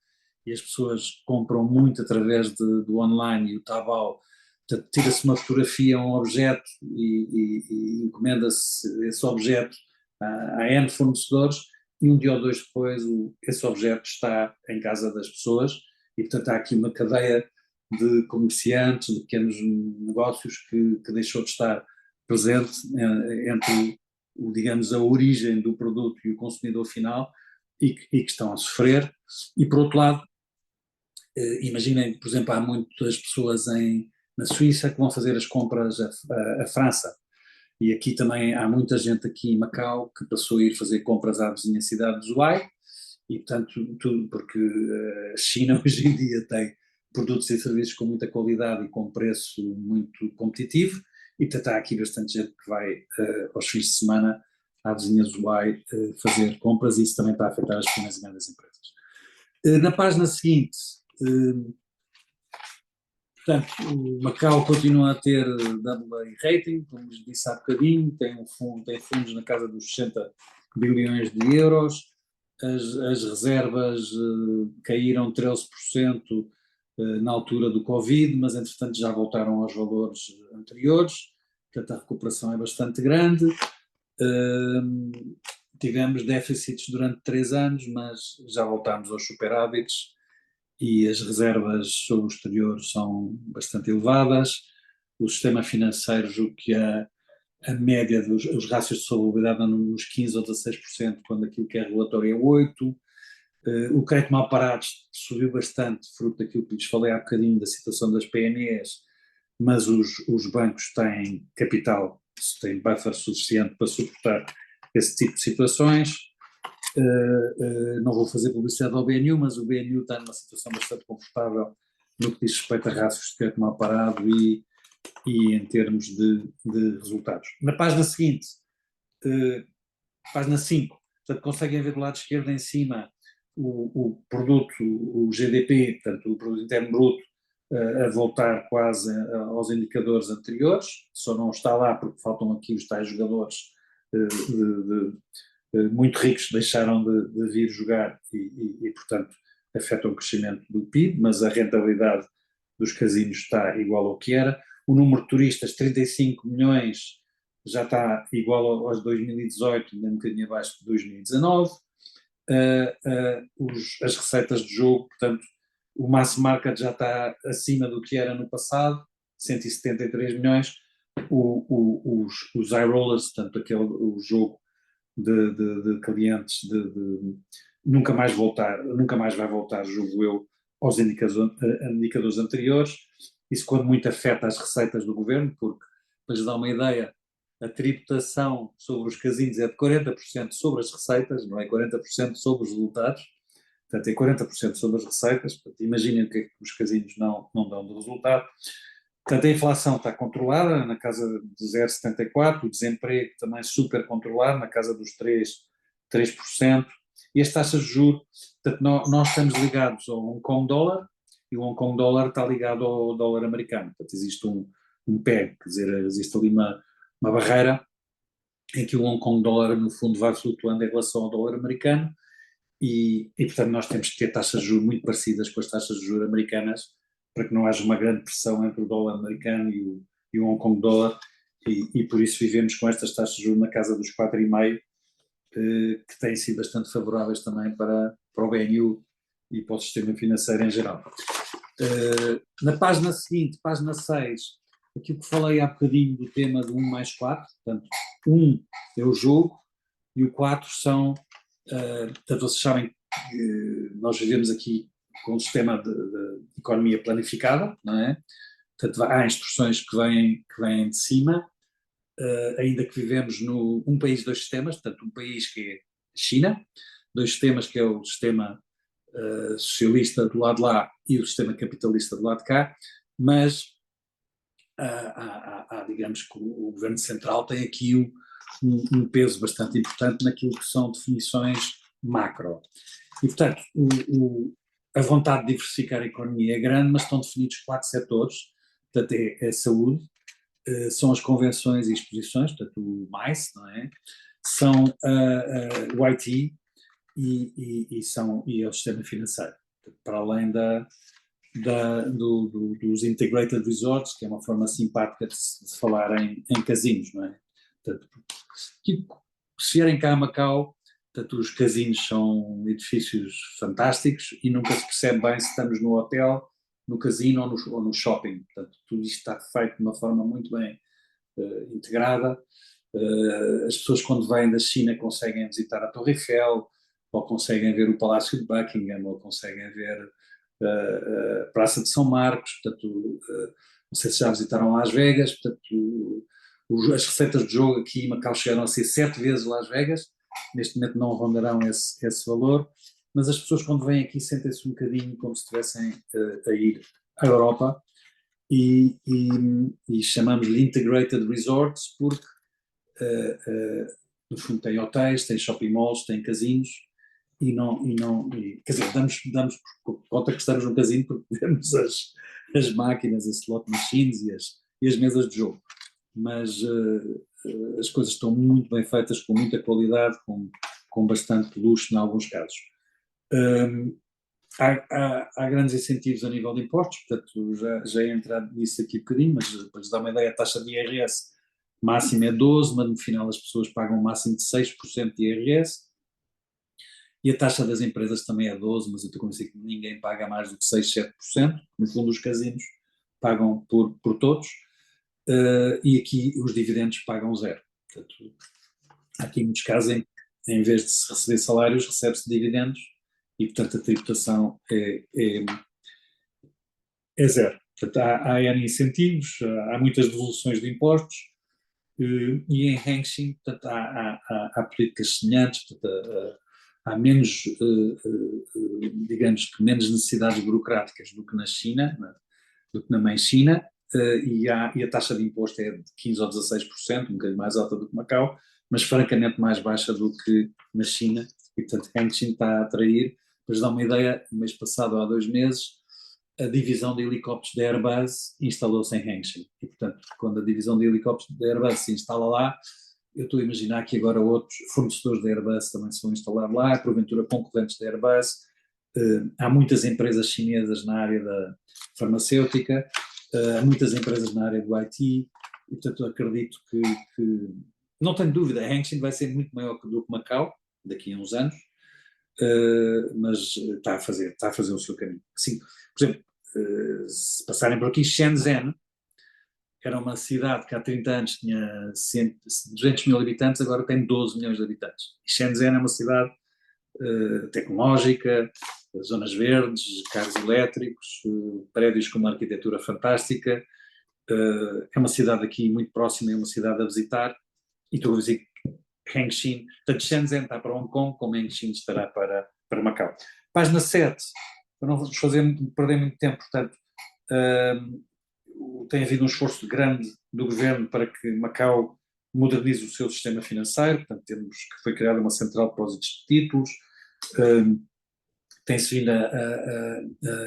S3: e as pessoas compram muito através do online, e o Taobao, tira-se uma fotografia a um objeto e encomenda-se esse objeto a N fornecedores, e um dia ou dois depois esse objeto está em casa das pessoas, e portanto há aqui uma cadeia de comerciantes, de pequenos negócios que deixou de estar presente entre, digamos, a origem do produto e o consumidor final, e que estão a sofrer. E por outro lado, imaginem, por exemplo, há muitas pessoas na Suíça que vão fazer as compras à França, e aqui também há muita gente aqui em Macau que passou a ir fazer compras à vizinha cidade de Zhuhai, e portanto tudo porque a China hoje em dia tem produtos e serviços com muita qualidade e com preço muito competitivo, e portanto há aqui bastante gente que vai aos fins de semana à vizinha Zhuhai fazer compras, e isso também está a afetar as pequenas e grandes empresas. Na página seguinte, portanto, o Macau continua a ter AA rating, como vos disse há bocadinho, tem fundos na casa dos 60 bilhões de euros, as reservas caíram 13% na altura do Covid, mas entretanto já voltaram aos valores anteriores, portanto a recuperação é bastante grande. Tivemos déficits durante 3 anos, mas já voltámos aos superávites, e as reservas sobre o exterior são bastante elevadas. O sistema financeiro, julgo que a média os rácios de solvabilidade andam nos 15% ou 16%, quando aquilo que é relatório é 8%. O crédito mal parado subiu bastante, fruto daquilo que lhes falei há bocadinho, da situação das PMEs, mas os bancos têm capital, têm buffer suficiente para suportar esse tipo de situações. Não vou fazer publicidade ao BNU, mas o BNU está numa situação bastante confortável no que diz respeito a rácios de crédito mal parado e em termos de resultados. Na página seguinte, página 5, portanto, conseguem ver do lado esquerdo em cima o produto, o GDP, portanto, o produto interno bruto, a voltar quase aos indicadores anteriores, só não está lá porque faltam aqui os tais jogadores muito ricos deixaram de vir jogar e, portanto, afetam o crescimento do PIB, mas a rentabilidade dos casinos está igual ao que era. O número de turistas, 35 milhões, já está igual aos 2018, ainda um bocadinho abaixo de 2019. As receitas de jogo, portanto, o mass market já está acima do que era no passado, 173 milhões. Os iRollers, portanto, o jogo de clientes nunca mais vai voltar, julgo eu, aos indicadores anteriores. Isso quando muito afeta as receitas do governo, porque, para lhes dar uma ideia, a tributação sobre os casinos é de 40% sobre as receitas, não é 40% sobre os resultados, portanto é 40% sobre as receitas, portanto, imaginem o que é que os casinos não dão de resultado. Portanto, a inflação está controlada, na casa de 0,74%, o desemprego também super controlado, na casa dos 3%, e as taxas de juros, portanto, nós estamos ligados ao Hong Kong dólar, e o Hong Kong dólar está ligado ao dólar americano, portanto, existe um peg, quer dizer, existe ali uma barreira em que o Hong Kong dólar, no fundo, vai flutuando em relação ao dólar americano, e portanto, nós temos que ter taxas de juros muito parecidas com as taxas de juros americanas, para que não haja uma grande pressão entre o dólar americano e o Hong Kong dólar, e por isso vivemos com estas taxas de juros na casa dos 4,5%, que têm sido bastante favoráveis também para o BNU e para o sistema financeiro em geral. Na página seguinte, página 6, aquilo que falei há bocadinho do tema do 1 mais 4, portanto, 1 é o jogo e o 4 são, portanto, vocês sabem que nós vivemos aqui com um sistema de economia planificada, não é? Portanto, há instruções que vêm de cima, ainda que vivemos um país, dois sistemas, portanto, um país que é a China, dois sistemas que é o sistema socialista do lado de lá e o sistema capitalista do lado de cá, mas digamos que o governo central tem aqui um peso bastante importante naquilo que são definições macro. E, portanto, a vontade de diversificar a economia é grande, mas estão definidos 4 setores, portanto, é a saúde, são as convenções e exposições, portanto, o MAIS, não é? São o IT e é o sistema financeiro, portanto, para além dos integrated resorts, que é uma forma simpática de se falar em casinos, não é? Portanto, se vierem cá a Macau, portanto, os casinos são edifícios fantásticos e nunca se percebe bem se estamos no hotel, no casino ou no shopping. Portanto, tudo isto está feito de uma forma muito bem integrada. As pessoas, quando vêm da China, conseguem visitar a Torre Eiffel, ou conseguem ver o Palácio de Buckingham, ou conseguem ver a Praça de São Marcos. Portanto, não sei se já visitaram Las Vegas. Portanto, as receitas de jogo aqui em Macau chegaram a ser 7 vezes Las Vegas. Neste momento não rondarão esse valor, mas as pessoas, quando vêm aqui, sentem-se um bocadinho como se estivessem a ir à Europa, e chamamos-lhe Integrated Resorts porque no fundo tem hotéis, tem shopping malls, tem casinos, quer dizer, damos por conta que estamos num casino porque vemos as máquinas, as slot machines e as mesas de jogo, mas as coisas estão muito bem feitas, com muita qualidade, com bastante luxo em alguns casos. Há grandes incentivos a nível de impostos, portanto já é entrado nisso aqui um bocadinho, mas para lhes dar uma ideia, a taxa de IRS máxima é 12%, mas no final as pessoas pagam um máximo de 6% de IRS, e a taxa das empresas também é 12%, mas eu estou convencido que ninguém paga mais do que 6, 7%, no fundo os casinos pagam por todos, e aqui os dividendos pagam 0%. Portanto, há aqui muitos casos em vez de se receber salários, recebe-se dividendos, e portanto a tributação é 0%. Portanto, há incentivos, há muitas devoluções de impostos, e em Hengqin, portanto, há políticas semelhantes, portanto, há menos, digamos que menos necessidades burocráticas do que na China, do que na mãe China, e a taxa de imposto é de 15% ou 16%, um bocadinho mais alta do que Macau, mas francamente mais baixa do que na China, e portanto Hengqin está a atrair. Para dar uma ideia, no mês passado, há 2 meses, a divisão de helicópteros da Airbus instalou-se em Hengqin, e portanto quando a divisão de helicópteros da Airbus se instala lá, eu estou a imaginar que agora outros fornecedores da Airbus também se vão instalar lá, porventura concorrentes da Airbus. Há muitas empresas chinesas na área da farmacêutica, há muitas empresas na área do IT, e portanto acredito que não tenho dúvida, a Hengqin vai ser muito maior do que Macau, daqui a uns anos, mas está a fazer o seu caminho. Assim, por exemplo, se passarem por aqui, Shenzhen era uma cidade que há 30 anos tinha 200 mil habitantes, agora tem 12 milhões de habitantes. E Shenzhen é uma cidade tecnológica, zonas verdes, carros elétricos, prédios com uma arquitetura fantástica. É uma cidade aqui muito próxima, é uma cidade a visitar. E estou a dizer que Hengqin, portanto, Shenzhen está para Hong Kong, como Hengqin estará para Macau. Página 7, para não vos perder muito tempo, portanto, tem havido um esforço grande do governo para que Macau modernize o seu sistema financeiro, portanto temos que foi criada uma central de depósitos de títulos, tem-se vindo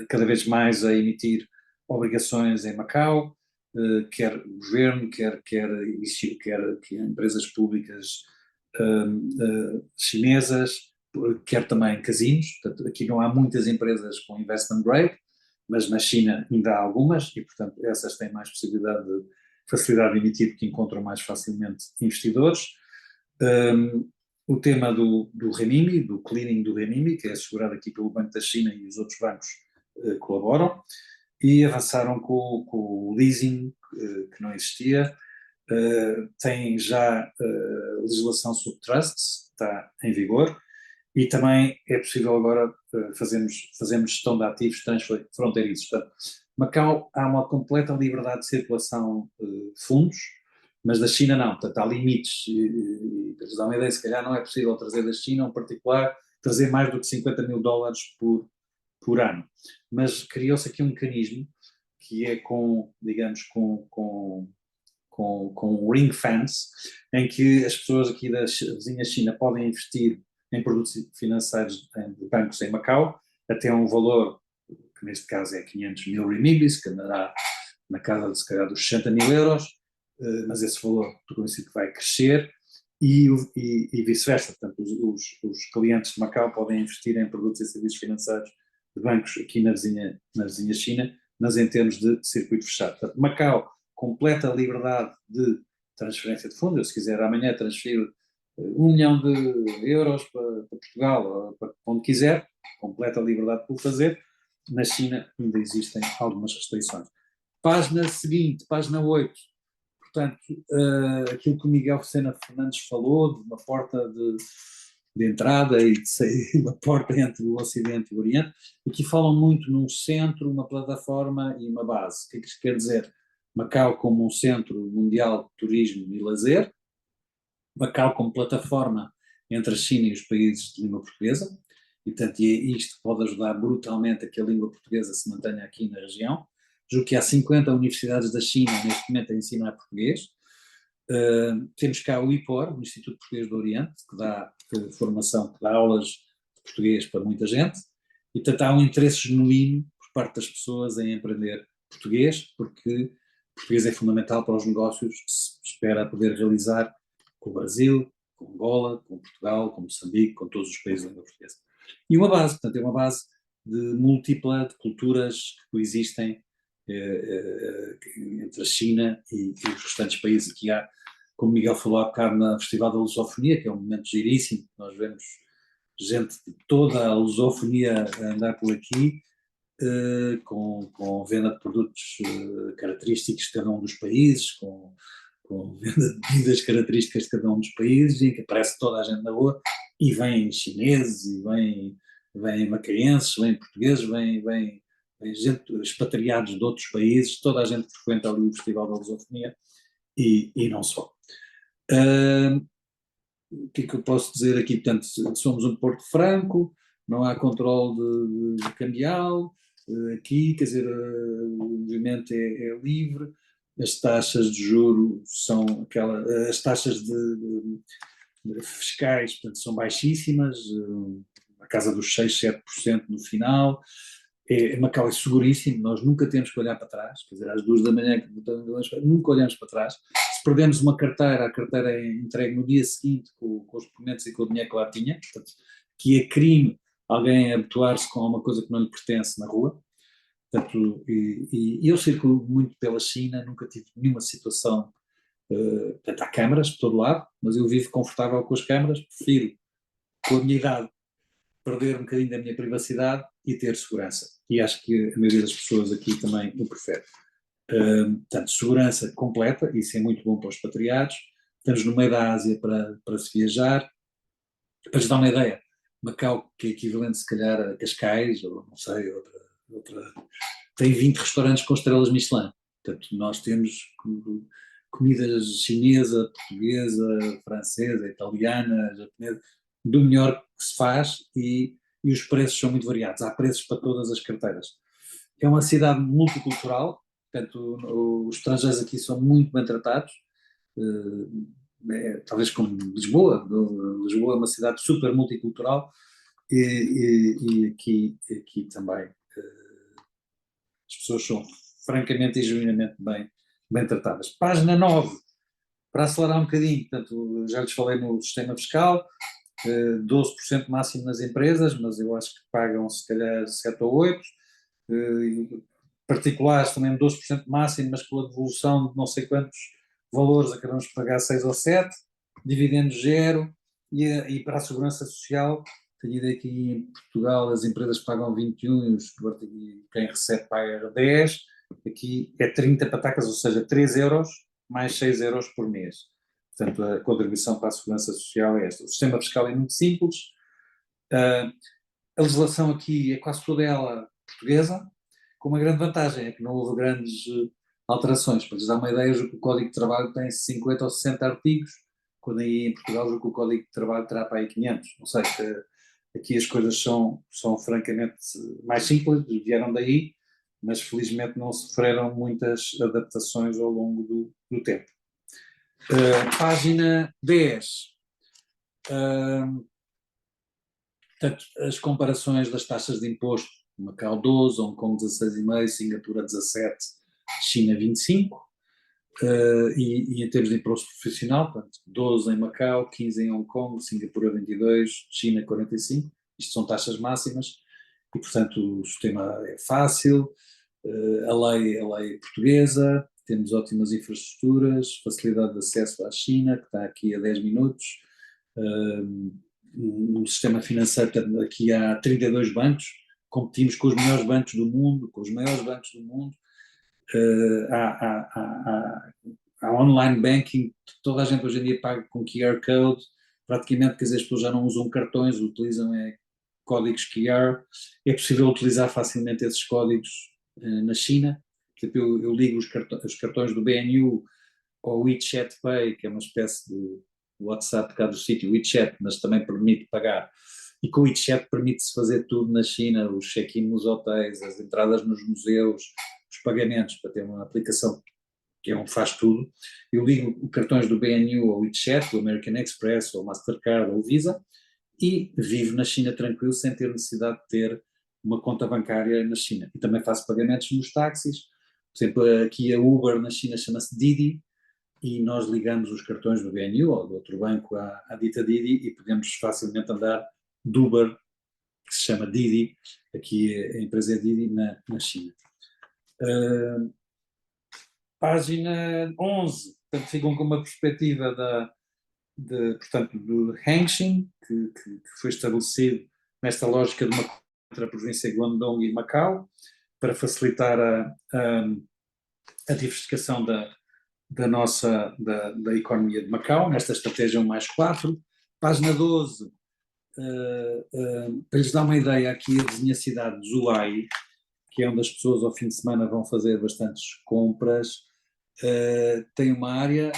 S3: cada vez mais a emitir obrigações em Macau, quer o governo, quer empresas públicas chinesas, quer também casinos. Portanto, aqui não há muitas empresas com investment grade, mas na China ainda há algumas, e portanto essas têm mais facilidade de emitir, porque encontram mais facilmente investidores. O tema do renminbi, do clearing do renminbi, que é assegurado aqui pelo Banco da China, e os outros bancos colaboram, e avançaram com o leasing, que não existia. Tem já legislação sobre trusts, está em vigor, e também é possível agora fazermos gestão de ativos transfronteiriços. Portanto, Macau há uma completa liberdade de circulação de fundos, mas da China não. Portanto, há limites. Para vos dar uma ideia, se calhar não é possível trazer da China, em particular, trazer mais do que $50 mil por ano. Mas criou-se aqui um mecanismo que é digamos, com ring fence, em que as pessoas aqui da vizinha China podem investir em produtos financeiros de bancos em Macau, até um valor, que neste caso é 500 mil renminbis, que andará na casa de, se calhar, dos 60 mil euros, mas esse valor estou convencido que vai crescer, e vice-versa. Portanto, os clientes de Macau podem investir em produtos e serviços financeiros de bancos aqui na vizinha China, mas em termos de circuito fechado. Portanto, Macau, completa liberdade de transferência de fundos. Eu, se quiser amanhã transferir 1 milhão de euros para Portugal, ou para onde quiser, completa liberdade de o fazer. Na China ainda existem algumas restrições. Página seguinte, página 8. Portanto, aquilo que o Miguel Sena Fernandes falou, de uma porta de entrada e de saída, uma porta entre o Ocidente e o Oriente. Aqui falam muito num centro, uma plataforma e uma base. O que é que isto quer dizer? Macau como um centro mundial de turismo e lazer, Macau como plataforma entre a China e os países de língua portuguesa, e portanto isto pode ajudar brutalmente a que a língua portuguesa se mantenha aqui na região. Julgo que há 50 universidades da China neste momento a ensinar português. Temos cá o IPOR, o Instituto Português do Oriente, que dá formação, que dá aulas de português para muita gente, e portanto há um interesse genuíno por parte das pessoas em aprender português, porque português é fundamental para os negócios que se espera poder realizar com o Brasil, com Angola, com Portugal, com Moçambique, com todos os países da língua portuguesa. E uma base, portanto, é uma base múltipla de culturas que coexistem entre a China e os restantes países. Aqui há, como Miguel falou há bocado, no Festival da Lusofonia, que é um momento giríssimo, nós vemos gente de toda a lusofonia a andar por aqui, com venda de produtos característicos de cada um dos países, com venda de bebidas características de cada um dos países, em que aparece toda a gente na rua, e vêm chineses, e vêm macaenses, vêm portugueses, vêm gente, expatriados de outros países, toda a gente que frequenta ali o Festival da Lusofonia, e não só. O que é que eu posso dizer aqui? Portanto, somos um Porto Franco, não há controle de cambial, aqui, quer dizer, o movimento é livre, as taxas de juro são as taxas de fiscais, portanto, são baixíssimas, a casa dos 6, 7% no final. Macau é seguríssimo, nós nunca temos que olhar para trás, quer dizer, às 2 da manhã, nunca olhamos para trás. Se perdemos uma carteira, a carteira é entregue no dia seguinte com os documentos e com o dinheiro que lá tinha, portanto, que é crime alguém habituar-se com alguma coisa que não lhe pertence na rua. Portanto, e eu circulo muito pela China, nunca tive nenhuma situação, portanto, há câmaras por todo lado, mas eu vivo confortável com as câmaras, prefiro, com a minha idade, perder um bocadinho da minha privacidade e ter segurança. E acho que a maioria das pessoas aqui também o prefere. Portanto, segurança completa, isso é muito bom para os expatriados. Estamos no meio da Ásia para se viajar. Para lhes dar uma ideia, Macau, que é equivalente se calhar a Cascais, ou não sei, outra tem 20 restaurantes com estrelas Michelin. Portanto, nós temos comida chinesa, portuguesa, francesa, italiana, japonesa, do melhor que se faz e os preços são muito variados. Há preços para todas as carteiras. É uma cidade multicultural, portanto, os estrangeiros aqui são muito bem tratados, talvez como Lisboa. Lisboa é uma cidade super multicultural e aqui também as pessoas são francamente e genuinamente bem tratadas. Página 9, para acelerar um bocadinho, portanto, já lhes falei no sistema fiscal, 12% máximo nas empresas, mas eu acho que pagam se calhar 7 ou 8%, particulares também 12% máximo, mas pela devolução de não sei quantos valores acabamos de pagar 6 ou 7%, dividendos zero, e para a segurança social, tenho ideia que em Portugal as empresas pagam 21 e quem recebe paga 10, aqui é 30 patacas, ou seja, 3 euros mais 6 euros por mês. Portanto, a contribuição para a segurança social é esta. O sistema fiscal é muito simples, a legislação aqui é quase toda ela portuguesa, com uma grande vantagem, é que não houve grandes alterações. Para lhes dar uma ideia, o Código de Trabalho tem 50 ou 60 artigos, quando aí em Portugal o Código de Trabalho terá para aí 500. Não sei, aqui as coisas são francamente mais simples, vieram daí, mas felizmente não sofreram muitas adaptações ao longo do tempo. Página 10. Portanto, as comparações das taxas de imposto: Macau 12, Hong Kong 16,5, Singapura 17, China 25, e em termos de imposto profissional, portanto, 12 em Macau, 15 em Hong Kong, Singapura 22, China 45, isto são taxas máximas, e portanto o sistema é fácil, a lei é portuguesa, temos ótimas infraestruturas, facilidade de acesso à China, que está aqui a 10 minutos, no sistema financeiro, portanto, aqui há 32 bancos, competimos com os melhores bancos do mundo, com os maiores bancos do mundo, há online banking, toda a gente hoje em dia paga com QR Code, praticamente, quer dizer, as pessoas já não usam cartões, utilizam códigos QR, é possível utilizar facilmente esses códigos na China. Eu ligo os cartões do BNU ao WeChat Pay, que é uma espécie de WhatsApp cá do sítio, WeChat, mas também permite pagar. E com o WeChat permite-se fazer tudo na China, os check-in nos hotéis, as entradas nos museus, os pagamentos, para ter uma aplicação que faz tudo. Eu ligo cartões do BNU ao WeChat, do American Express, ou Mastercard, ou Visa, e vivo na China tranquilo, sem ter necessidade de ter uma conta bancária na China. E também faço pagamentos nos táxis. Por exemplo, aqui a Uber na China chama-se Didi, e nós ligamos os cartões do BNU ou do outro banco à dita Didi e podemos facilmente andar de Uber, que se chama Didi, aqui a empresa é Didi na China. Página 11, portanto, ficam com uma perspectiva portanto, do Hengqin, que foi estabelecido nesta lógica de uma entre a província de Guangdong e Macau, para facilitar a diversificação da economia de Macau, nesta estratégia 1+4. Página 12, para lhes dar uma ideia, aqui a vizinha cidade de Zhuhai, que é onde as pessoas ao fim de semana vão fazer bastantes compras, tem uma área,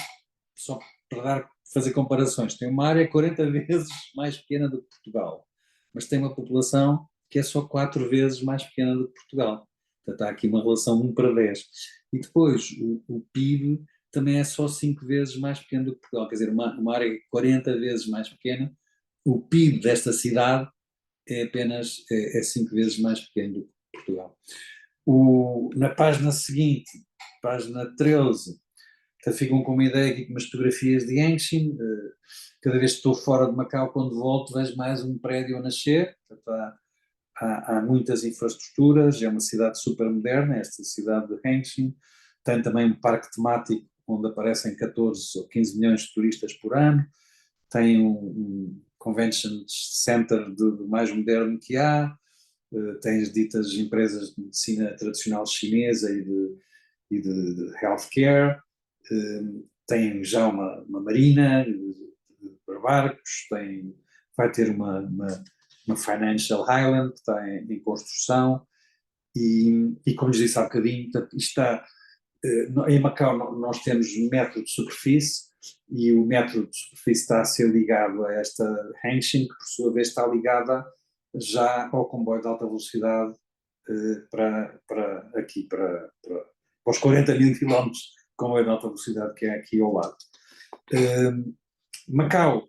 S3: só para fazer comparações, tem uma área 40 vezes mais pequena do que Portugal, mas tem uma população que é só 4 vezes mais pequena do que Portugal. Portanto, há aqui uma relação 1:10. E depois, o PIB também é só 5 vezes mais pequeno do que Portugal. Quer dizer, uma área 40 vezes mais pequena, o PIB desta cidade é apenas 5 vezes mais pequeno do que Portugal. Na página seguinte, página 13, ficam com uma ideia aqui com umas fotografias de Hengqin. Cada vez que estou fora de Macau, quando volto, vejo mais um prédio a nascer. Portanto, há muitas infraestruturas, é uma cidade super moderna, esta cidade de Hengqin. Tem também um parque temático onde aparecem 14 ou 15 milhões de turistas por ano. Tem um convention center do mais moderno que há. Tem as ditas empresas de medicina tradicional chinesa e de healthcare. Tem já uma marina para barcos, vai ter uma Financial Island que está em construção e como lhes disse há bocadinho, está, em Macau nós temos metro de superfície e o metro de superfície está a ser ligado a esta Hengqin, que por sua vez está ligada já ao comboio de alta velocidade para os 40 mil quilómetros de comboio de alta velocidade que é aqui ao lado. Macau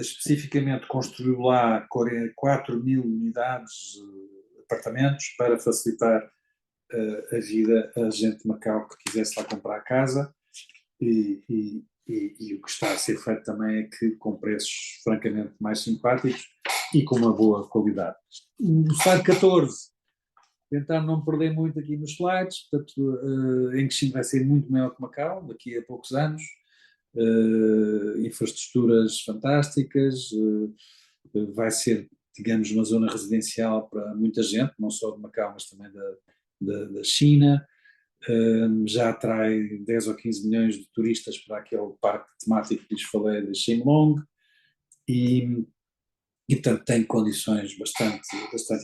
S3: especificamente construiu lá 4 mil unidades, apartamentos, para facilitar a vida a gente de Macau que quisesse lá comprar a casa e o que está a ser feito também é que com preços francamente mais simpáticos e com uma boa qualidade. No slide 14, tentar não perder muito aqui nos slides, portanto, Hengqin vai ser muito maior que Macau daqui a poucos anos. Infraestruturas fantásticas, vai ser, digamos, uma zona residencial para muita gente, não só de Macau, mas também da China. Já atrai 10 ou 15 milhões de turistas para aquele parque temático que lhes falei de Shenlong e portanto tem condições bastante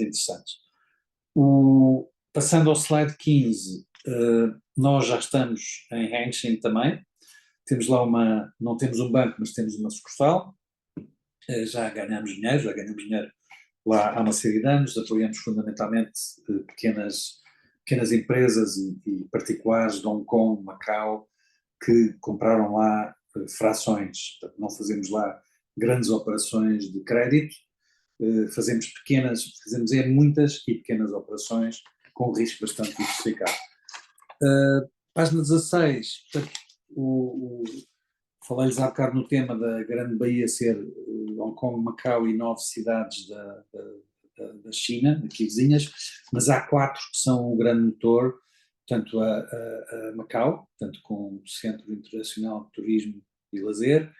S3: interessantes. Passando ao slide 15, nós já estamos em Hengqin também. Temos lá não temos um banco, mas temos uma sucursal. Já ganhamos dinheiro lá há uma série de anos. Apoiamos fundamentalmente pequenas empresas e particulares de Hong Kong, Macau, que compraram lá frações. Portanto, não fazemos lá grandes operações de crédito, fazemos muitas e pequenas operações com risco bastante diversificado. Página 16, portanto, falei-lhes há bocado no tema da Grande Baía ser Hong Kong, Macau e 9 cidades da China, aqui vizinhas, mas há 4 que são o grande motor, portanto a Macau, portanto com o Centro Internacional de Turismo e Lazer,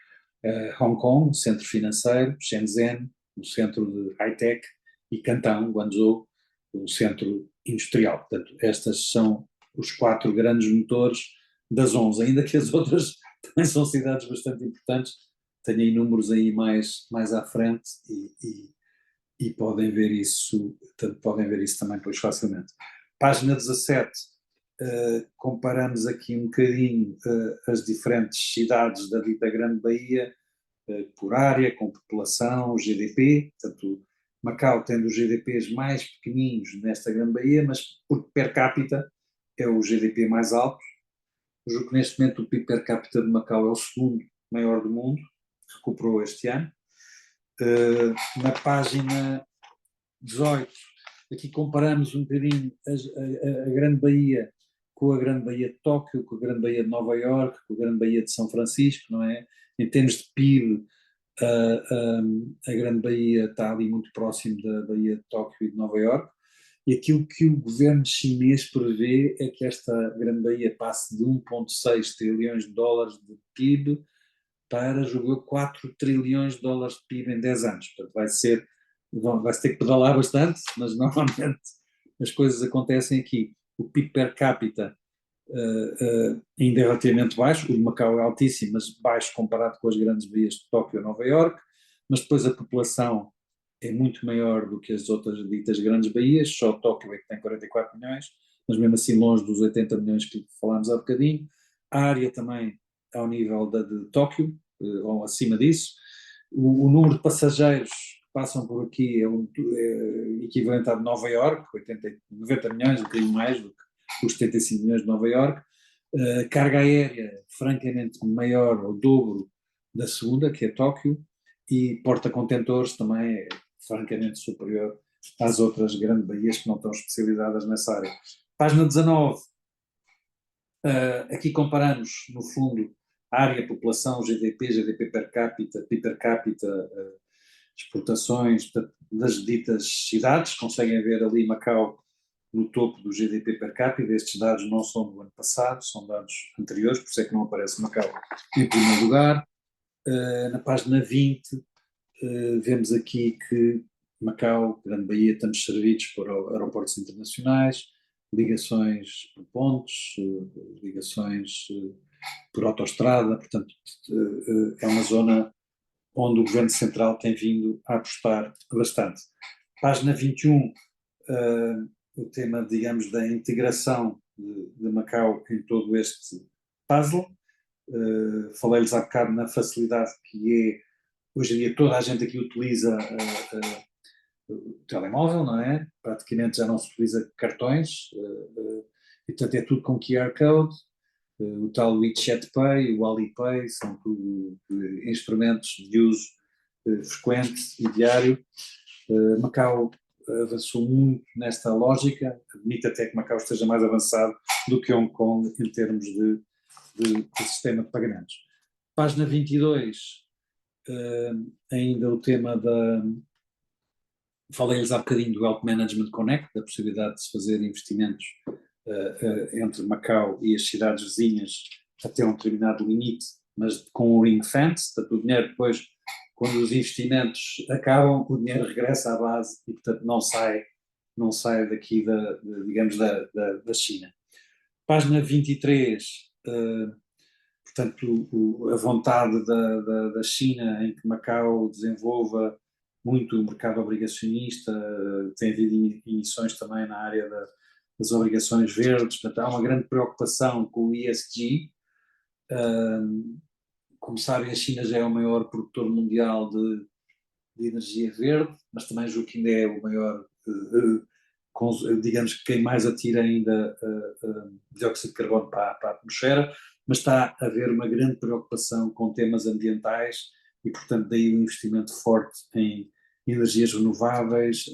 S3: Hong Kong, o centro financeiro, Shenzhen, o centro de high-tech, e Canton, Guangzhou, o centro industrial. Portanto, estas são os 4 grandes motores das 11, ainda que as outras também são cidades bastante importantes. Tenho aí números aí mais à frente e podem ver isso também depois facilmente. Página 17, comparamos aqui um bocadinho as diferentes cidades da dita Grande Baía por área, com população, GDP. Portanto, Macau tem os GDPs mais pequeninos nesta Grande Baía, mas por per capita é o GDP mais alto. Eu julgo que neste momento o PIB per capita de Macau é o segundo maior do mundo, recuperou este ano. Na página 18, aqui comparamos um bocadinho a Grande Baía com a Grande Baía de Tóquio, com a Grande Baía de Nova Iorque, com a Grande Baía de São Francisco, não é? Em termos de PIB, a Grande Baía está ali muito próximo da Baía de Tóquio e de Nova Iorque. E aquilo que o governo chinês prevê é que esta Grande Baía passe de 1,6 trilhões de dólares de PIB para, julgo eu, 4 trilhões de dólares de PIB em 10 anos. Portanto, vai-se ter que pedalar bastante, mas normalmente as coisas acontecem aqui. O PIB per capita ainda é relativamente baixo, o de Macau é altíssimo, mas baixo comparado com as grandes baías de Tóquio e Nova Iorque, mas depois a população é muito maior do que as outras ditas grandes baías. Só Tóquio é que tem 44 milhões, mas mesmo assim longe dos 80 milhões que falámos há bocadinho. A área também ao nível da de Tóquio, ou acima disso. O número de passageiros que passam por aqui é equivalente à de Nova Iorque, 90 milhões, um bocadinho mais do que os 75 milhões de Nova Iorque. Carga aérea francamente maior, o dobro da segunda, que é Tóquio, e porta-contentores também é francamente superior às outras grandes baías que não estão especializadas nessa área. Página 19, aqui comparamos, no fundo, área, população, GDP, GDP per capita, PIB per capita, exportações das ditas cidades. Conseguem ver ali Macau no topo do GDP per capita. Estes dados não são do ano passado, são dados anteriores, por isso é que não aparece Macau em primeiro lugar. Na página 20, vemos aqui que Macau, Grande Baía, estamos servidos por aeroportos internacionais, ligações por pontes, ligações por autoestrada, portanto é uma zona onde o Governo Central tem vindo a apostar bastante. Página 21, o tema, digamos, da integração de Macau em todo este puzzle. Falei-lhes há bocado na facilidade que é, hoje em dia toda a gente aqui utiliza o telemóvel, não é? Praticamente já não se utiliza cartões, e portanto é tudo com QR Code. O tal WeChat Pay, o Alipay, são tudo instrumentos de uso frequente e diário. Macau avançou muito nesta lógica, admite até que Macau esteja mais avançado do que Hong Kong em termos de sistema de pagamentos. Página 22, ainda o tema da... Falei-lhes há bocadinho do Wealth Management Connect, da possibilidade de se fazer investimentos entre Macau e as cidades vizinhas até um determinado limite, mas com o ring fence, portanto o dinheiro depois, quando os investimentos acabam, o dinheiro regressa à base e portanto não sai daqui digamos da China. Página 23, portanto a vontade da China em que Macau desenvolva muito o mercado obrigacionista, tem havido emissões também na área das obrigações verdes, portanto há uma grande preocupação com o ESG. Como sabem, a China já é o maior produtor mundial de energia verde, mas também julgo que ainda é o maior, digamos que quem mais atira ainda dióxido de carbono para a atmosfera, mas está a haver uma grande preocupação com temas ambientais e, portanto, daí um investimento forte em energias renováveis,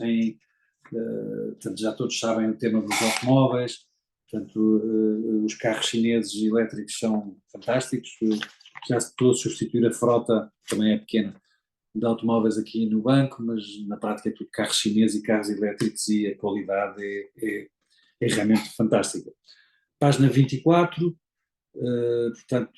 S3: portanto, já todos sabem o tema dos automóveis, portanto, os carros chineses elétricos são fantásticos, já se estou a substituir a frota, também é pequena, de automóveis aqui no banco, mas na prática é tudo carros chineses e carros elétricos e a qualidade é realmente fantástica. Página 24, portanto,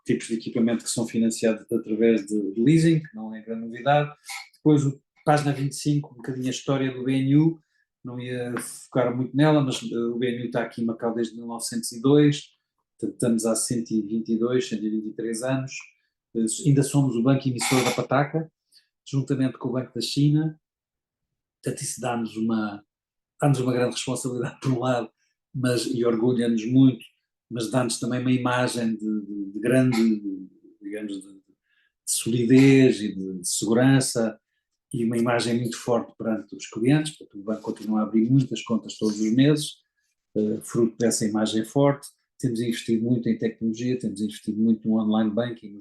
S3: tipos de equipamento que são financiados através de leasing, que não é grande novidade. Depois, página 25, um bocadinho a história do BNU, não ia focar muito nela, mas o BNU está aqui em Macau desde 1902, portanto estamos há 122, 123 anos, ainda somos o banco emissor da pataca, juntamente com o Banco da China, portanto isso dá-nos uma grande responsabilidade por um lado, e orgulha-nos muito, mas dá-nos também uma imagem de grande, digamos, de solidez e de segurança, e uma imagem muito forte perante os clientes. Portanto, o banco continua a abrir muitas contas todos os meses, fruto dessa imagem forte. Temos investido muito em tecnologia, temos investido muito no online banking,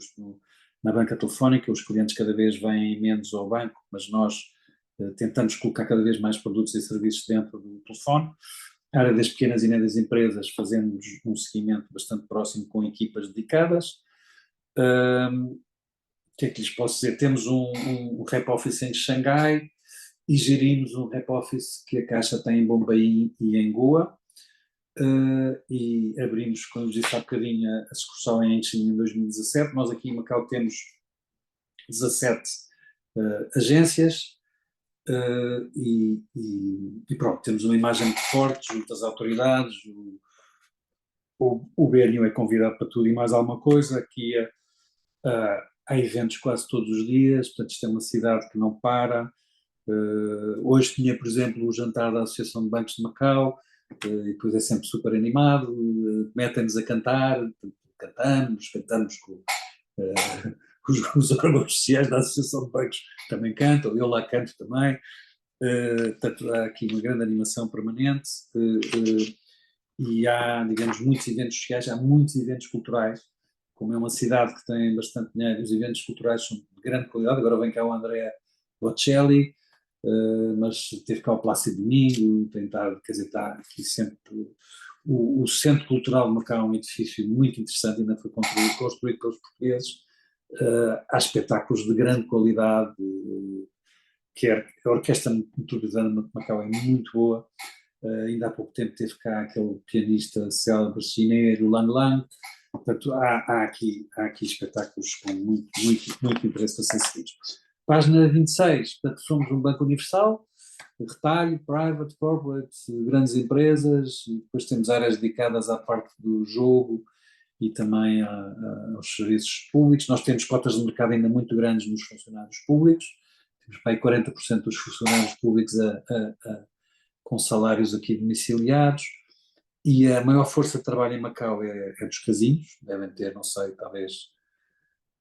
S3: na banca telefónica. Os clientes cada vez vêm menos ao banco, mas nós tentamos colocar cada vez mais produtos e serviços dentro do telefone. A área das pequenas e médias empresas, fazemos um seguimento bastante próximo com equipas dedicadas. O que é que lhes posso dizer? Temos um rep office em Xangai e gerimos um rep office que a Caixa tem em Bombaim e em Goa, e abrimos, como eu disse há bocadinho, a sucursal em Enchim em 2017. Nós aqui em Macau temos 17 agências, e pronto, temos uma imagem muito forte junto às autoridades. O BNU é convidado para tudo e mais alguma coisa. Aqui há eventos quase todos os dias, portanto isto é uma cidade que não para. Hoje tinha, por exemplo, o jantar da Associação de Bancos de Macau, e depois é sempre super animado, metem-nos a cantar, cantamos com os órgãos sociais da Associação de Bancos também cantam, eu lá canto também, Portanto, há aqui uma grande animação permanente e há, digamos, muitos eventos sociais, há muitos eventos culturais. Como é uma cidade que tem bastante dinheiro, os eventos culturais são de grande qualidade. Agora vem cá o Andrea Bocelli, mas teve cá o Plácido Domingo, tem estado, quer dizer, está aqui sempre. O Centro Cultural de Macau é um edifício muito interessante, ainda foi construído pelos portugueses. Há espetáculos de grande qualidade, quer a Orquestra Metropolitana de Macau é muito boa. Ainda há pouco tempo teve cá aquele pianista célebre chinês, Lang Lang. Portanto, há aqui espetáculos com muito interesse para ser seguidos. Página 26, portanto, somos um banco universal, retalho, private, corporate, grandes empresas, e depois temos áreas dedicadas à parte do jogo e também aos serviços públicos. Nós temos cotas de mercado ainda muito grandes nos funcionários públicos, temos para aí 40% dos funcionários públicos com salários aqui domiciliados, e a maior força de trabalho em Macau é dos casinos, devem ter, não sei, talvez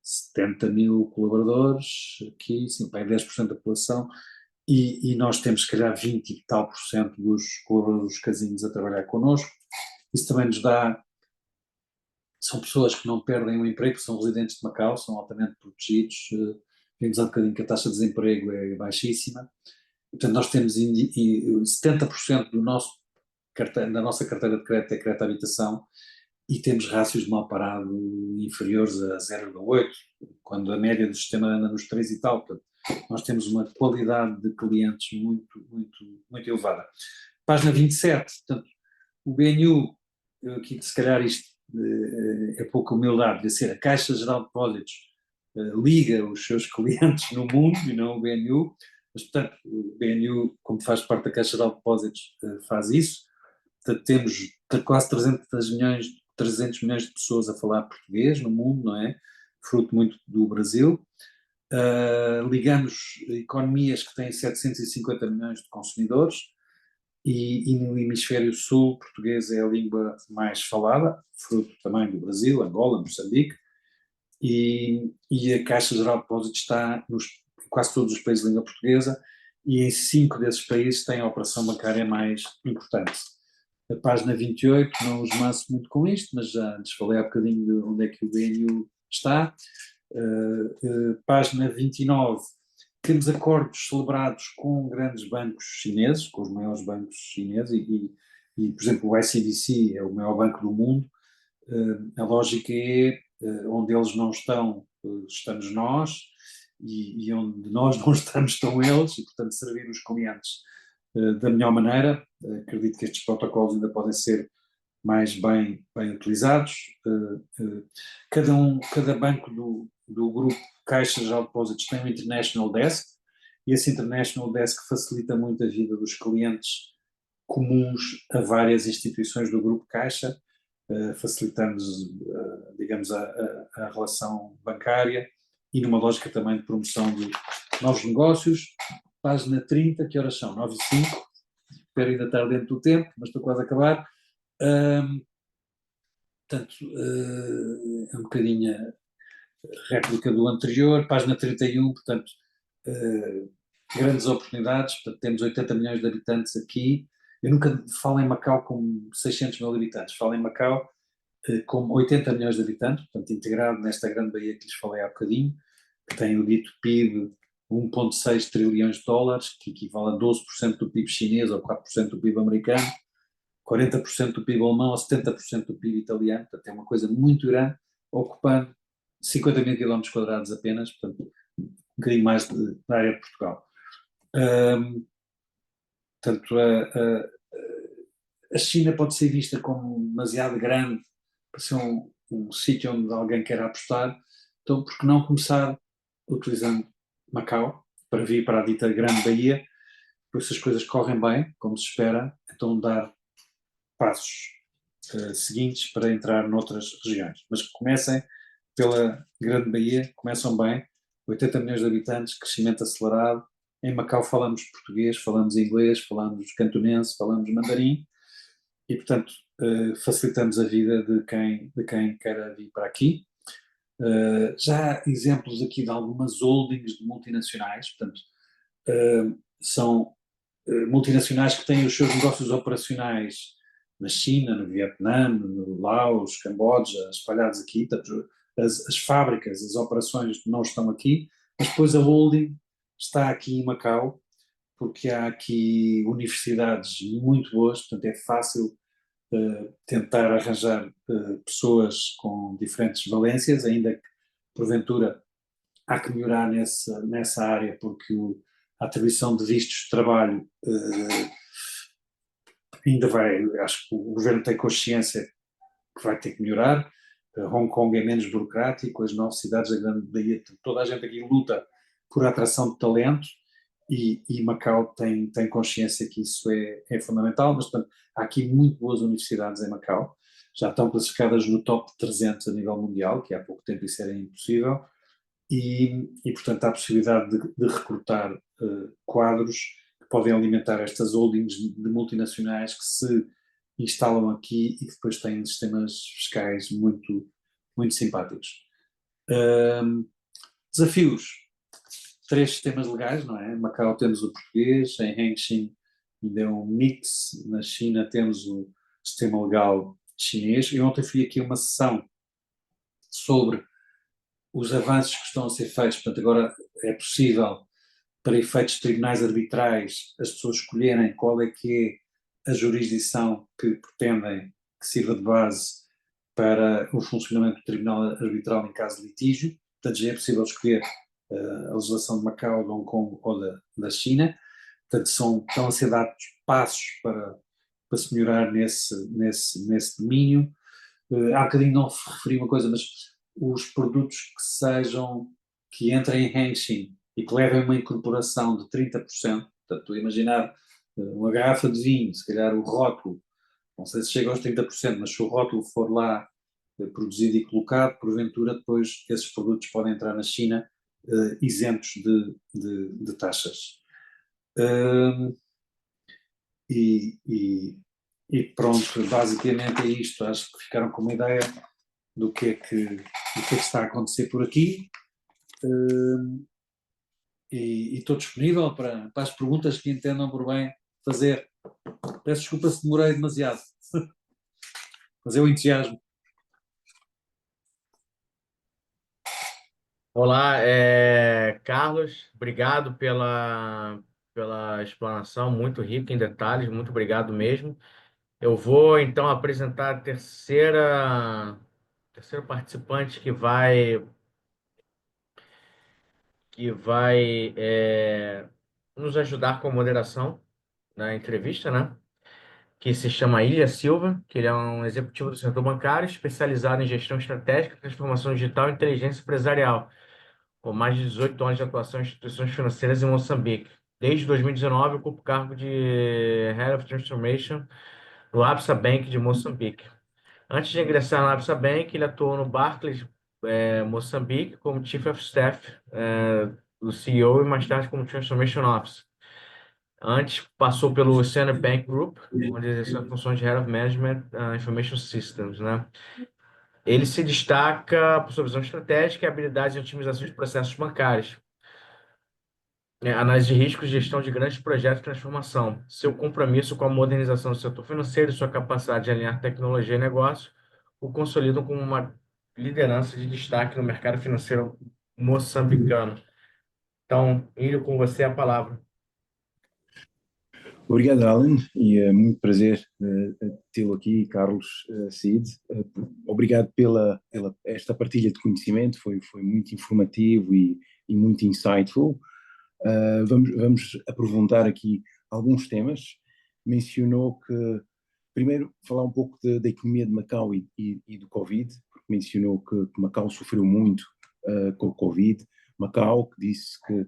S3: 70 mil colaboradores, aqui, sim, para aí 10% da população, e nós temos, se calhar, 20 e tal por cento dos colaboradores dos casinos a trabalhar connosco. Isso também nos dá, são pessoas que não perdem o emprego, são residentes de Macau, são altamente protegidos, vimos há bocadinho que a taxa de desemprego é baixíssima. Portanto, nós temos 70% da nossa carteira de crédito é crédito à habitação, e temos rácios de mal parado inferiores a 0,8, quando a média do sistema anda nos 3 e tal. Portanto, nós temos uma qualidade de clientes muito elevada. Página 27, portanto, o BNU, aqui se calhar isto é pouca humildade, de ser a Caixa Geral de Depósitos, liga os seus clientes no mundo e não o BNU, mas portanto o BNU, como faz parte da Caixa Geral de Depósitos, faz isso. Portanto, temos quase 300 milhões de pessoas a falar português no mundo, não é? Fruto muito do Brasil. Ligamos economias que têm 750 milhões de consumidores, e no hemisfério sul, português é a língua mais falada, fruto também do Brasil, Angola, Moçambique, e a Caixa Geral de Depósitos está em quase todos os países de língua portuguesa, e em 5 desses países tem a operação bancária mais importante. A página 28, não os maço muito com isto, mas já antes falei há bocadinho de onde é que o BNU está. Página 29, temos acordos celebrados com grandes bancos chineses, com os maiores bancos chineses, e por exemplo, o ICBC é o maior banco do mundo. A lógica é, onde eles não estão, estamos nós, e onde nós não estamos, estão eles, e portanto servir os clientes da melhor maneira. Acredito que estes protocolos ainda podem ser mais bem utilizados. Cada banco do grupo Caixa Geral de Depósitos tem um International Desk, e esse International Desk facilita muito a vida dos clientes comuns a várias instituições do grupo Caixa, facilitando, digamos, a relação bancária, e numa lógica também de promoção de novos negócios. Página 30, que horas são? 9h05, espero ainda estar dentro do tempo, mas estou quase a acabar. Portanto, é um bocadinho a réplica do anterior. Página 31, portanto, grandes oportunidades. Portanto, temos 80 milhões de habitantes aqui. Eu nunca falo em Macau com 600 mil habitantes, falo em Macau com 80 milhões de habitantes, portanto, integrado nesta grande baía que lhes falei há bocadinho, que tem o dito PIB 1,6 trilhões de dólares, que equivale a 12% do PIB chinês ou 4% do PIB americano, 40% do PIB alemão ou 70% do PIB italiano. Portanto, é uma coisa muito grande, ocupando 50 mil quilómetros quadrados apenas, portanto, um bocadinho mais da área de Portugal. Portanto, a China pode ser vista como demasiado grande para ser um sítio onde alguém quer apostar, então por que não começar utilizando Macau para vir para a dita Grande Baía? Por se as coisas correm bem, como se espera, então dar passos seguintes para entrar noutras regiões. Mas que comecem pela Grande Baía, começam bem, 80 milhões de habitantes, crescimento acelerado. Em Macau falamos português, falamos inglês, falamos cantonense, falamos mandarim, e portanto facilitamos a vida de quem queira vir para aqui. Já há exemplos aqui de algumas holdings de multinacionais, portanto são multinacionais que têm os seus negócios operacionais na China, no Vietnã, no Laos, Camboja, espalhados aqui, portanto, as fábricas, as operações não estão aqui, mas depois a holding está aqui em Macau, porque há aqui universidades muito boas, portanto é fácil tentar arranjar pessoas com diferentes valências, ainda que porventura há que melhorar nessa área, porque a atribuição de vistos de trabalho ainda vai, acho que o governo tem consciência que vai ter que melhorar. Hong Kong é menos burocrático, as 9 cidades da Grande Baía, toda a gente aqui luta por atração de talento, e Macau tem consciência que isso é fundamental, mas portanto, há aqui muito boas universidades em Macau, já estão classificadas no top 300 a nível mundial, que há pouco tempo isso era impossível, e portanto há a possibilidade de recrutar quadros que podem alimentar estas holdings de multinacionais que se instalam aqui e que depois têm sistemas fiscais muito, muito simpáticos. Desafios: 3 sistemas legais, não é? Em Macau temos o português, em Hengqin ainda é um mix, na China temos o sistema legal chinês. E ontem fui aqui a uma sessão sobre os avanços que estão a ser feitos, portanto agora é possível, para efeitos de tribunais arbitrais, as pessoas escolherem qual é que é a jurisdição que pretendem que sirva de base para o funcionamento do tribunal arbitral em caso de litígio. Portanto, já é possível escolher a legislação de Macau, de Hong Kong ou da China. Portanto, estão a ser dados passos para se melhorar nesse domínio. Há bocadinho não referi uma coisa, mas os produtos que entrem em Hengqin e que levem uma incorporação de 30%, portanto, estou a imaginar uma garrafa de vinho, se calhar o rótulo, não sei se chega aos 30%, mas se o rótulo for lá produzido e colocado, porventura depois esses produtos podem entrar na China isentos de taxas. E pronto, basicamente é isto. Acho que ficaram com uma ideia do que é que está a acontecer por aqui. E estou disponível para as perguntas que entendam por bem fazer. Peço desculpa se demorei demasiado, mas é o entusiasmo.
S1: Olá, Carlos, obrigado pela explanação, muito rica em detalhes, muito obrigado mesmo. Eu vou então apresentar a terceiro participante que vai nos ajudar com a moderação da entrevista, né? Que se chama Ilha Silva, que ele é um executivo do setor bancário especializado em gestão estratégica, transformação digital e inteligência empresarial, com mais de 18 anos de atuação em instituições financeiras em Moçambique. Desde 2019, ocupa o cargo de Head of Transformation no Absa Bank de Moçambique. Antes de ingressar no Absa Bank, ele atuou no Barclays, Moçambique, como Chief of Staff do CEO e mais tarde como Transformation Officer. Antes, passou pelo Standard Bank Group, onde exerceu a função de Head of Management Information Systems, né? Ele se destaca por sua visão estratégica e habilidades em otimização de processos bancários, análise de riscos e gestão de grandes projetos de transformação. Seu compromisso com a modernização do setor financeiro e sua capacidade de alinhar tecnologia e negócio o consolidam como uma liderança de destaque no mercado financeiro moçambicano. Então, Ilho, com você a palavra.
S4: Obrigado, Alan, e é muito prazer tê-lo aqui, Carlos Cid. Obrigado pela esta partilha de conhecimento, foi muito informativo e muito insightful. Vamos aprofundar aqui alguns temas. Mencionou que, primeiro, falar um pouco da economia de Macau e do Covid, porque mencionou que Macau sofreu muito com o Covid. Macau, que disse que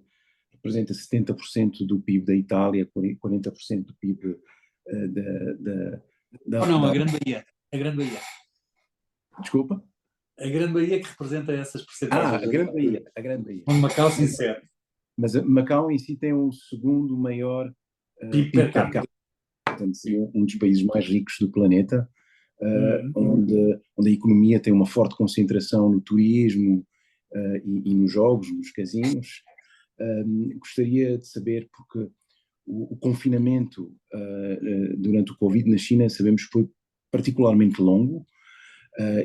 S4: representa 70% do PIB da Itália, 40% do PIB
S3: A Grande Baía. A Grande Baía.
S4: Desculpa?
S3: A Grande Baía que representa essas percentagens.
S4: A Grande Baía. A Grande Baía.
S3: Um Macau sincero.
S4: Mas Macau em si tem o segundo maior
S3: PIB per capita.
S4: Portanto, um dos países mais ricos do planeta, onde a economia tem uma forte concentração no turismo e nos jogos, nos casinos. Gostaria de saber, porque o confinamento durante o Covid na China, sabemos que foi particularmente longo,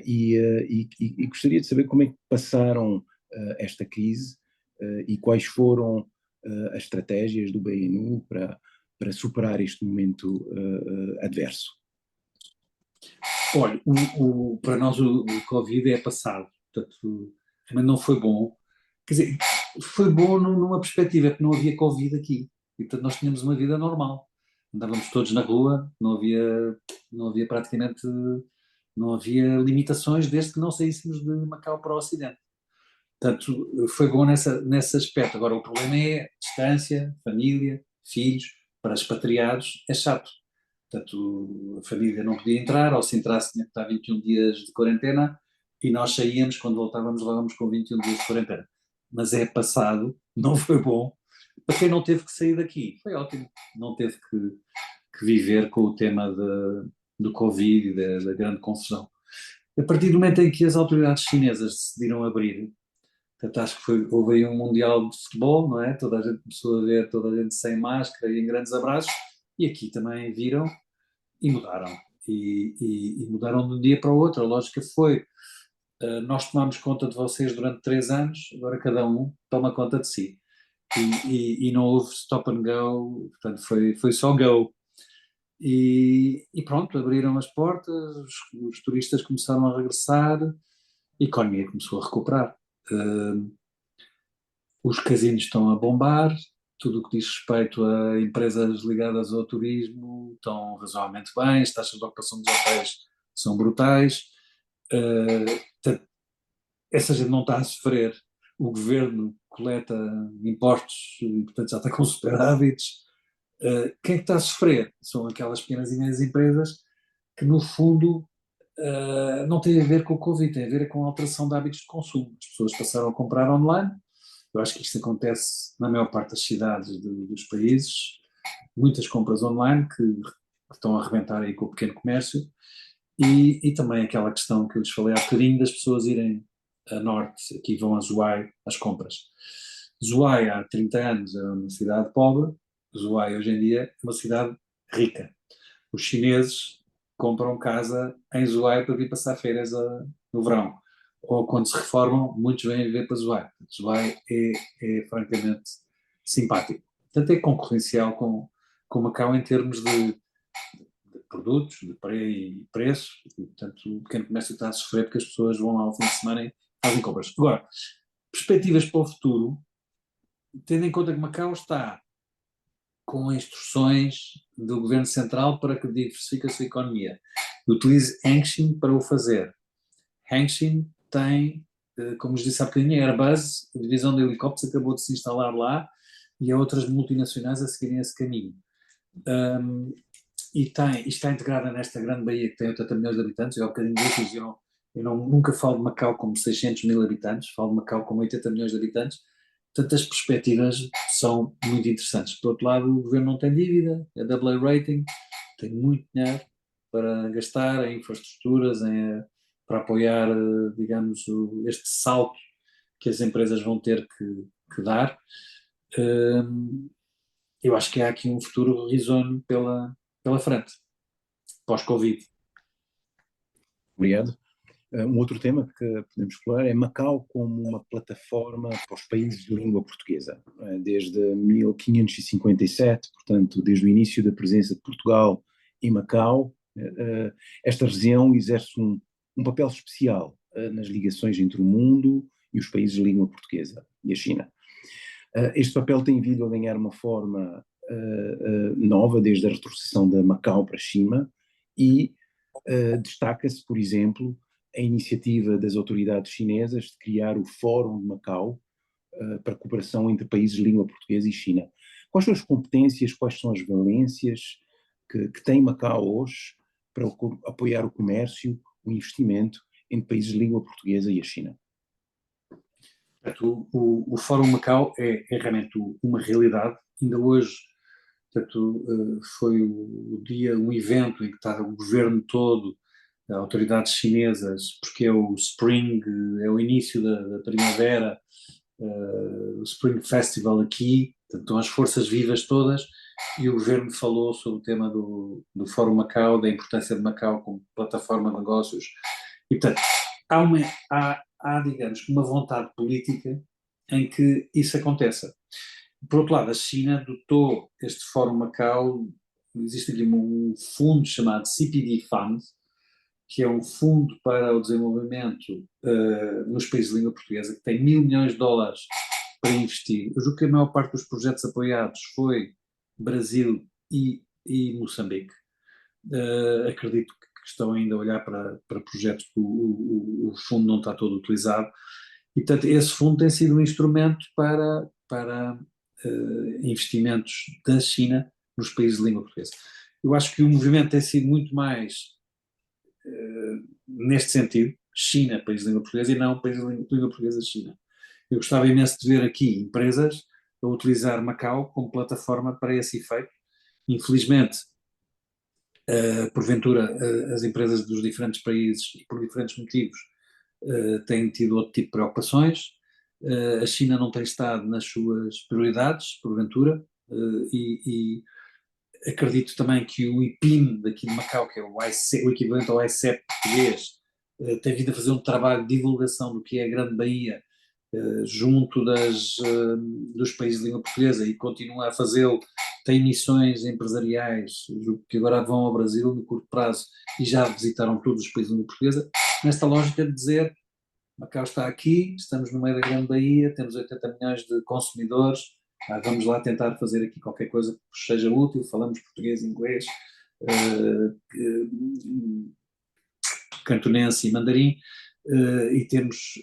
S4: e gostaria de saber como é que passaram esta crise e quais foram as estratégias do BNU para superar este momento adverso.
S3: Olha, para nós o Covid é passado, portanto, realmente não foi bom. Quer dizer, foi bom numa perspectiva, que não havia Covid aqui. E, portanto, nós tínhamos uma vida normal. Andávamos todos na rua, não havia praticamente, não havia limitações desde que não saíssemos de Macau para o Ocidente. Portanto, foi bom nesse aspecto. Agora, o problema é distância, família, filhos, para expatriados é chato. Portanto, a família não podia entrar, ou se entrasse tinha que estar 21 dias de quarentena, e nós saíamos, quando voltávamos, levávamos com 21 dias de quarentena. Mas é passado, não foi bom. Para quem não teve que sair daqui, foi ótimo. Não teve que viver com o tema do Covid e da grande confusão. A partir do momento em que as autoridades chinesas decidiram abrir, portanto, acho que houve aí um mundial de futebol, não é? Toda a gente começou a ver toda a gente sem máscara e em grandes abraços, e aqui também viram e mudaram. E mudaram de um dia para o outro. A lógica foi, nós tomamos conta de vocês durante 3 anos, agora cada um toma conta de si. E não houve stop and go, portanto foi só go. E pronto, abriram as portas, os turistas começaram a regressar, a economia começou a recuperar. Os casinos estão a bombar, tudo o que diz respeito a empresas ligadas ao turismo estão razoavelmente bem, as taxas de ocupação dos hotéis são brutais. Portanto, essa gente não está a sofrer. O governo coleta impostos e, portanto, já está com superávites. Quem é que está a sofrer? São aquelas pequenas e médias empresas que, no fundo, não têm a ver com o Covid, têm a ver com a alteração de hábitos de consumo. As pessoas passaram a comprar online. Eu acho que isto acontece na maior parte das cidades dos países. Muitas compras online que estão a arrebentar aí com o pequeno comércio. E também aquela questão que eu lhes falei há bocadinho das pessoas irem a norte, aqui vão a Zhuhai às compras. Zhuhai há 30 anos era uma cidade pobre, Zhuhai hoje em dia é uma cidade rica. Os chineses compram casa em Zhuhai para vir passar férias no verão. Ou quando se reformam, muitos vêm viver para Zhuhai. Zhuhai é francamente simpático. Portanto, é concorrencial com Macau em termos de produtos, de preço, e portanto o pequeno comércio está a sofrer porque as pessoas vão lá ao fim de semana e fazem compras. Agora, perspectivas para o futuro, tendo em conta que Macau está com instruções do Governo Central para que diversifique a sua economia. Utilize Hengqin para o fazer. Hengqin tem, como nos disse há bocadinho, a Airbus, a divisão de helicópteros, acabou de se instalar lá e há outras multinacionais a seguirem esse caminho. E está integrada nesta grande baía que tem 80 milhões de habitantes. Eu há bocadinho disse, nunca falo de Macau como 600 mil habitantes, falo de Macau como 80 milhões de habitantes. Portanto, as perspectivas são muito interessantes. Por outro lado, o governo não tem dívida, é AA rating, tem muito dinheiro para gastar em infraestruturas, para apoiar, digamos, este salto que as empresas vão ter que dar. Eu acho que há aqui um futuro risonho pela frente, pós-Covid.
S4: Obrigado. Um outro tema que podemos explorar é Macau como uma plataforma para os países de língua portuguesa. Desde 1557, portanto, desde o início da presença de Portugal em Macau, esta região exerce um papel especial nas ligações entre o mundo e os países de língua portuguesa e a China. Este papel tem vindo a ganhar uma forma nova desde a retrocessão de Macau para China e destaca-se, por exemplo, a iniciativa das autoridades chinesas de criar o Fórum de Macau para a cooperação entre países de língua portuguesa e China. Quais são as competências, quais são as valências que tem Macau hoje para apoiar o comércio, o investimento entre países de língua portuguesa e a China?
S3: O Fórum Macau é realmente uma realidade. Ainda hoje, foi um evento em que está o governo todo, autoridades chinesas, porque é o Spring, é o início da primavera, o Spring Festival aqui, portanto, estão as forças vivas todas, e o governo falou sobre o tema do Fórum Macau, da importância de Macau como plataforma de negócios, e portanto há, digamos, uma vontade política em que isso aconteça. Por outro lado, a China dotou este Fórum Macau, existe aqui um fundo chamado CPD Fund, que é um fundo para o desenvolvimento nos países de língua portuguesa, que tem US$ 1.000 milhões para investir. Eu julgo que a maior parte dos projetos apoiados foi Brasil e Moçambique. Acredito que estão ainda a olhar para projetos que o fundo não está todo utilizado. E, portanto, esse fundo tem sido um instrumento para investimentos da China nos países de língua portuguesa. Eu acho que o movimento tem sido muito mais neste sentido, China, país de língua portuguesa, e não país de língua portuguesa, China. Eu gostava imenso de ver aqui empresas a utilizar Macau como plataforma para esse efeito. Infelizmente, porventura, as empresas dos diferentes países, e por diferentes motivos, têm tido outro tipo de preocupações. A China não tem estado nas suas prioridades, porventura, e acredito também que o IPIM daqui de Macau, que é o equivalente ao ICEP português, tem vindo a fazer um trabalho de divulgação do que é a Grande Bahia junto dos países de língua portuguesa, e continua a fazê-lo. Tem missões empresariais que agora vão ao Brasil no curto prazo e já visitaram todos os países de língua portuguesa, nesta lógica de dizer: Macau está aqui, estamos no meio da Grande Bahia, temos 80 milhões de consumidores, vamos lá tentar fazer aqui qualquer coisa que seja útil, falamos português, inglês, cantonense e mandarim, e temos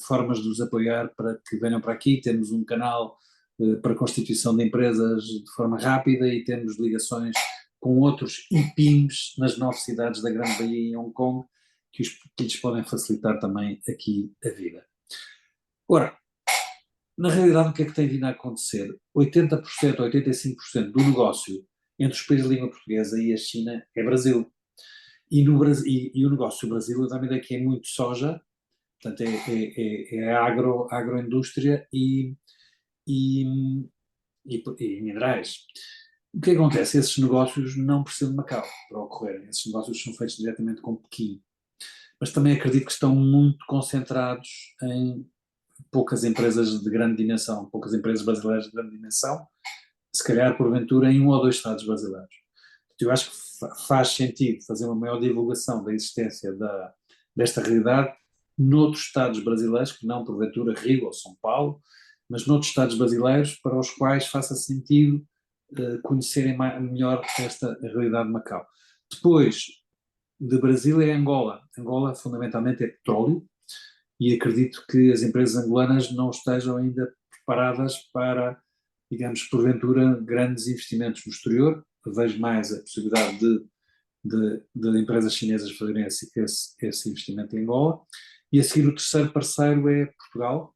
S3: formas de os apoiar para que venham para aqui. Temos um canal para a constituição de empresas de forma rápida, e temos ligações com outros IPIMs nas 9 cidades da Grande Bahia e Hong Kong, que lhes podem facilitar também aqui a vida. Ora, na realidade, o que é que tem vindo a acontecer? 80%, 85% do negócio entre os países de língua portuguesa e a China é Brasil. E o negócio do Brasil, eu também daqui é muito soja, portanto é agroindústria e minerais. O que acontece? Esses negócios não precisam de Macau para ocorrerem. Esses negócios são feitos diretamente com Pequim. Mas também acredito que estão muito concentrados em poucas empresas de grande dimensão, poucas empresas brasileiras de grande dimensão, se calhar porventura em 1 ou 2 estados brasileiros. Eu acho que faz sentido fazer uma maior divulgação da existência desta realidade noutros estados brasileiros, que não porventura Rio ou São Paulo, mas noutros estados brasileiros para os quais faça sentido conhecerem melhor esta realidade de Macau. Depois, de Brasil é Angola. Angola fundamentalmente é petróleo, e acredito que as empresas angolanas não estejam ainda preparadas para, digamos, porventura, grandes investimentos no exterior. Eu vejo mais a possibilidade de empresas chinesas fazerem esse investimento em Angola. E a seguir, o terceiro parceiro é Portugal.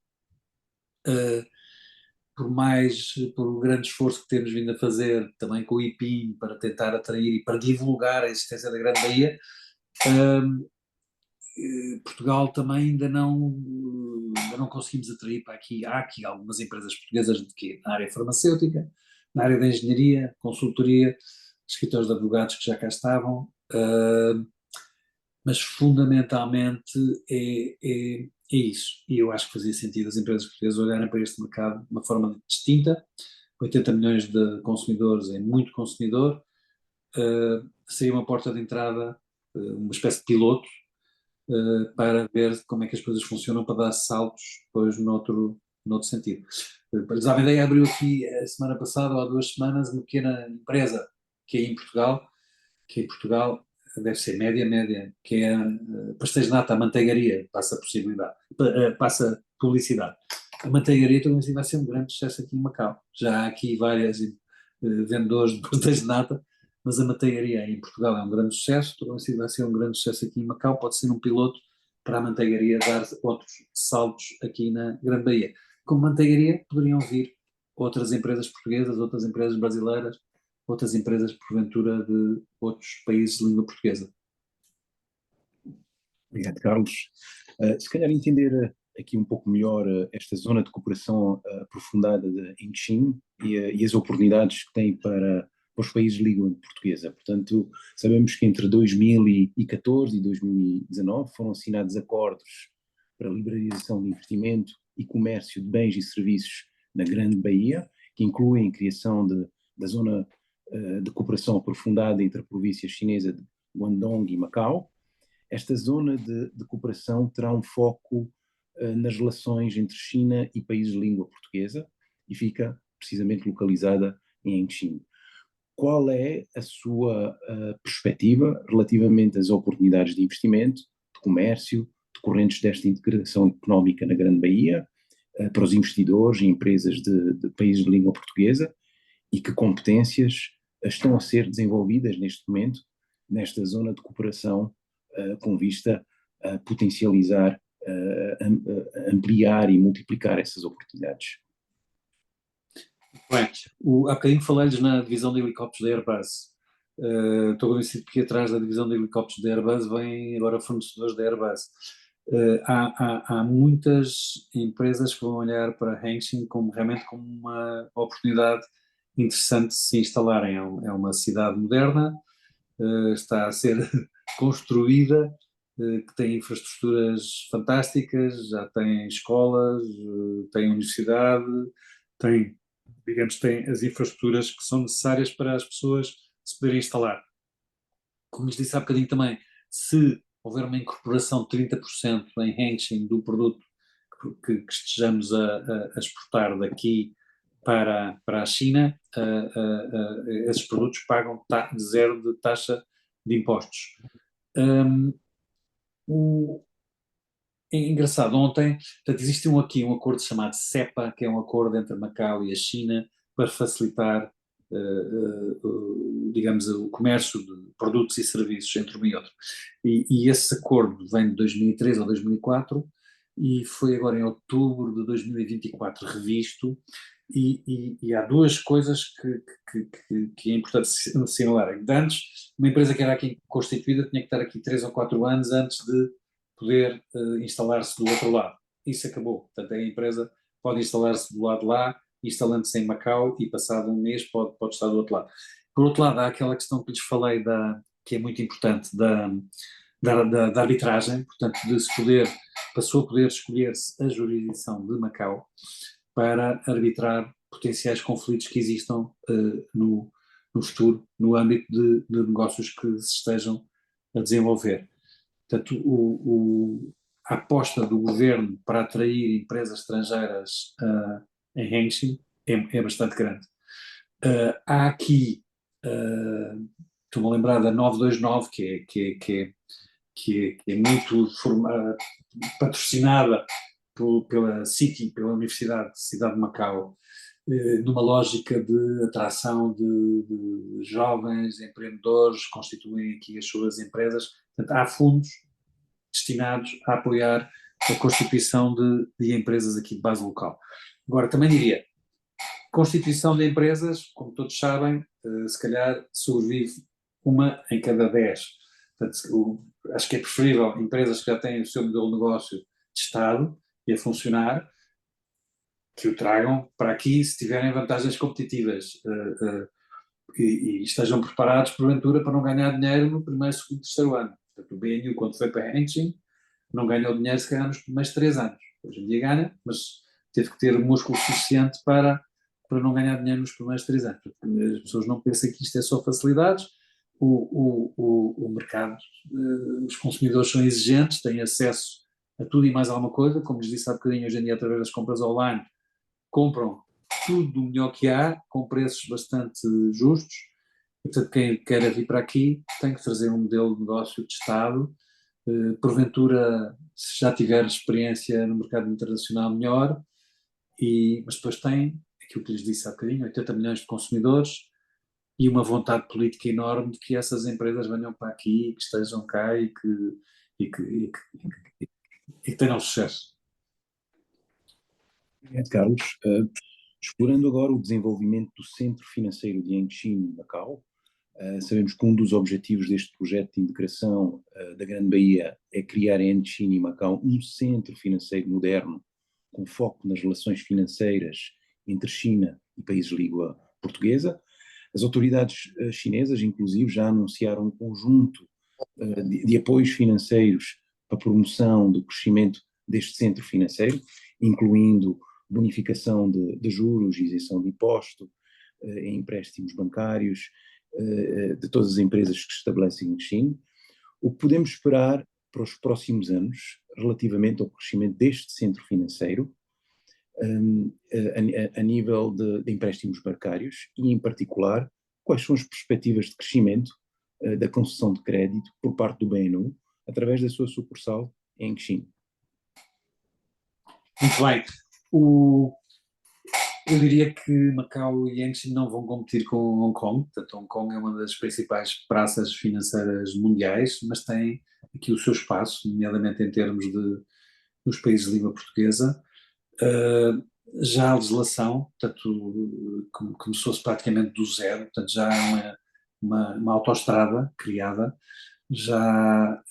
S3: Por um grande esforço que temos vindo a fazer também com o IPIM para tentar atrair e para divulgar a existência da Grande Bahia, Portugal também ainda não conseguimos atrair para aqui. Há aqui algumas empresas portuguesas na área farmacêutica, na área da engenharia, consultoria, escritórios de advogados que já cá estavam, mas fundamentalmente é isso. E eu acho que fazia sentido as empresas portuguesas olharem para este mercado de uma forma distinta. 80 milhões de consumidores é muito consumidor, seria uma porta de entrada, uma espécie de piloto, para ver como é que as coisas funcionam, para dar saltos depois noutro sentido. Para lhes dar uma ideia, abriu aqui a semana passada, ou há 2 semanas, uma pequena empresa que em Portugal deve ser média, que é pastéis de nata, a manteigaria, passa publicidade. A manteigaria também vai ser um grande sucesso aqui em Macau. Já há aqui vários vendedores de pastéis de nata, mas a manteigaria em Portugal é um grande sucesso, também vai ser um grande sucesso aqui em Macau, pode ser um piloto para a manteigaria dar outros saltos aqui na Grande Bahia. Como manteigaria poderiam vir outras empresas portuguesas, outras empresas brasileiras, outras empresas porventura de outros países de língua portuguesa.
S4: Obrigado, Carlos. Se calhar entender aqui um pouco melhor esta zona de cooperação aprofundada de Inchim e as oportunidades que tem para os países de língua portuguesa. Portanto, sabemos que entre 2014 e 2019 foram assinados acordos para liberalização de investimento e comércio de bens e serviços na Grande Baía, que incluem a criação da zona de cooperação aprofundada entre a província chinesa de Guangdong e Macau. Esta zona de cooperação terá um foco nas relações entre China e países de língua portuguesa e fica precisamente localizada em Anqing. Qual é a sua perspectiva relativamente às oportunidades de investimento, de comércio, decorrentes desta integração económica na Grande Baía, para os investidores e empresas de países de língua portuguesa, e que competências estão a ser desenvolvidas neste momento nesta zona de cooperação com vista a potencializar, ampliar e multiplicar essas oportunidades?
S3: Bem, há bocadinho falei-lhes na divisão de helicópteros da Airbus. Estou convencido que atrás da divisão de helicópteros da Airbus vêm agora fornecedores da Airbus. Há muitas empresas que vão olhar para Hengqin realmente como uma oportunidade interessante de se instalarem. É uma cidade moderna, está a ser construída, que tem infraestruturas fantásticas, já tem escolas, tem universidade, tem as infraestruturas que são necessárias para as pessoas se poderem instalar. Como lhes disse há bocadinho também, se houver uma incorporação de 30% em Hengqin do produto que estejamos a exportar daqui para a China, esses produtos pagam zero de taxa de impostos. É engraçado, ontem, portanto, existe aqui um acordo chamado CEPA, que é um acordo entre Macau e a China para facilitar, digamos, o comércio de produtos e serviços entre um e outro. E esse acordo vem de 2003 ou 2004 e foi agora em outubro de 2024 revisto, e há duas coisas que é importante assinalar. Antes, uma empresa que era aqui constituída tinha que estar aqui 3 ou 4 anos antes de poder instalar-se do outro lado. Isso acabou. Portanto, a empresa pode instalar-se do lado de lá, instalando-se em Macau, e passado um mês pode estar do outro lado. Por outro lado, há aquela questão que lhes falei, que é muito importante, da arbitragem, portanto, passou a poder escolher-se a jurisdição de Macau para arbitrar potenciais conflitos que existam no futuro, no âmbito de negócios que se estejam a desenvolver. Portanto, a aposta do governo para atrair empresas estrangeiras em Hengqin é bastante grande. Há aqui, estou-me a lembrar da 929, que é muito patrocinada pela City, pela Universidade de Cidade de Macau, numa lógica de atração de jovens empreendedores que constituem aqui as suas empresas. Portanto, há fundos destinados a apoiar a constituição de empresas aqui de base local. Agora, também diria, constituição de empresas, como todos sabem, se calhar sobrevive uma em cada 10. Portanto, acho que é preferível empresas que já têm o seu modelo de negócio de Estado e a funcionar, que o tragam para aqui se tiverem vantagens competitivas e estejam preparados, porventura, para não ganhar dinheiro no primeiro, segundo, terceiro ano. Portanto, o BNU, quando foi para Hengqin, não ganhou dinheiro se calhar nos primeiros 3 anos. Hoje em dia ganha, mas teve que ter músculo suficiente para não ganhar dinheiro nos primeiros 3 anos. As pessoas não pensam que isto é só facilidades. O mercado, os consumidores são exigentes, têm acesso a tudo e mais alguma coisa, como lhes disse há bocadinho, hoje em dia, através das compras online, compram tudo do melhor que há, com preços bastante justos. Portanto, quem quer vir para aqui tem que trazer um modelo de negócio de Estado. Porventura, se já tiver experiência no mercado internacional, melhor. Mas depois tem aquilo que lhes disse há bocadinho, 80 milhões de consumidores e uma vontade política enorme de que essas empresas venham para aqui, que estejam cá e que tenham sucesso.
S4: Carlos, explorando agora o desenvolvimento do Centro Financeiro de Hengqin, Macau, Sabemos que um dos objetivos deste projeto de integração da Grande Baía é criar entre China e Macau um centro financeiro moderno com foco nas relações financeiras entre China e países de língua portuguesa. As autoridades chinesas, inclusive, já anunciaram um conjunto de apoios financeiros para a promoção do crescimento deste centro financeiro, incluindo bonificação de juros, isenção de imposto, em empréstimos bancários, de todas as empresas que se estabelecem em China. O que podemos esperar para os próximos anos, relativamente ao crescimento deste centro financeiro, a nível de empréstimos bancários e, em particular, quais são as perspectivas de crescimento da concessão de crédito por parte do BNU através da sua sucursal em Xin.
S3: Muito bem. Eu diria que Macau e Hengqin não vão competir com Hong Kong. Portanto, Hong Kong é uma das principais praças financeiras mundiais, mas tem aqui o seu espaço, nomeadamente em termos dos países de língua portuguesa. Já a legislação, portanto, começou-se praticamente do zero, portanto já há uma autoestrada criada, já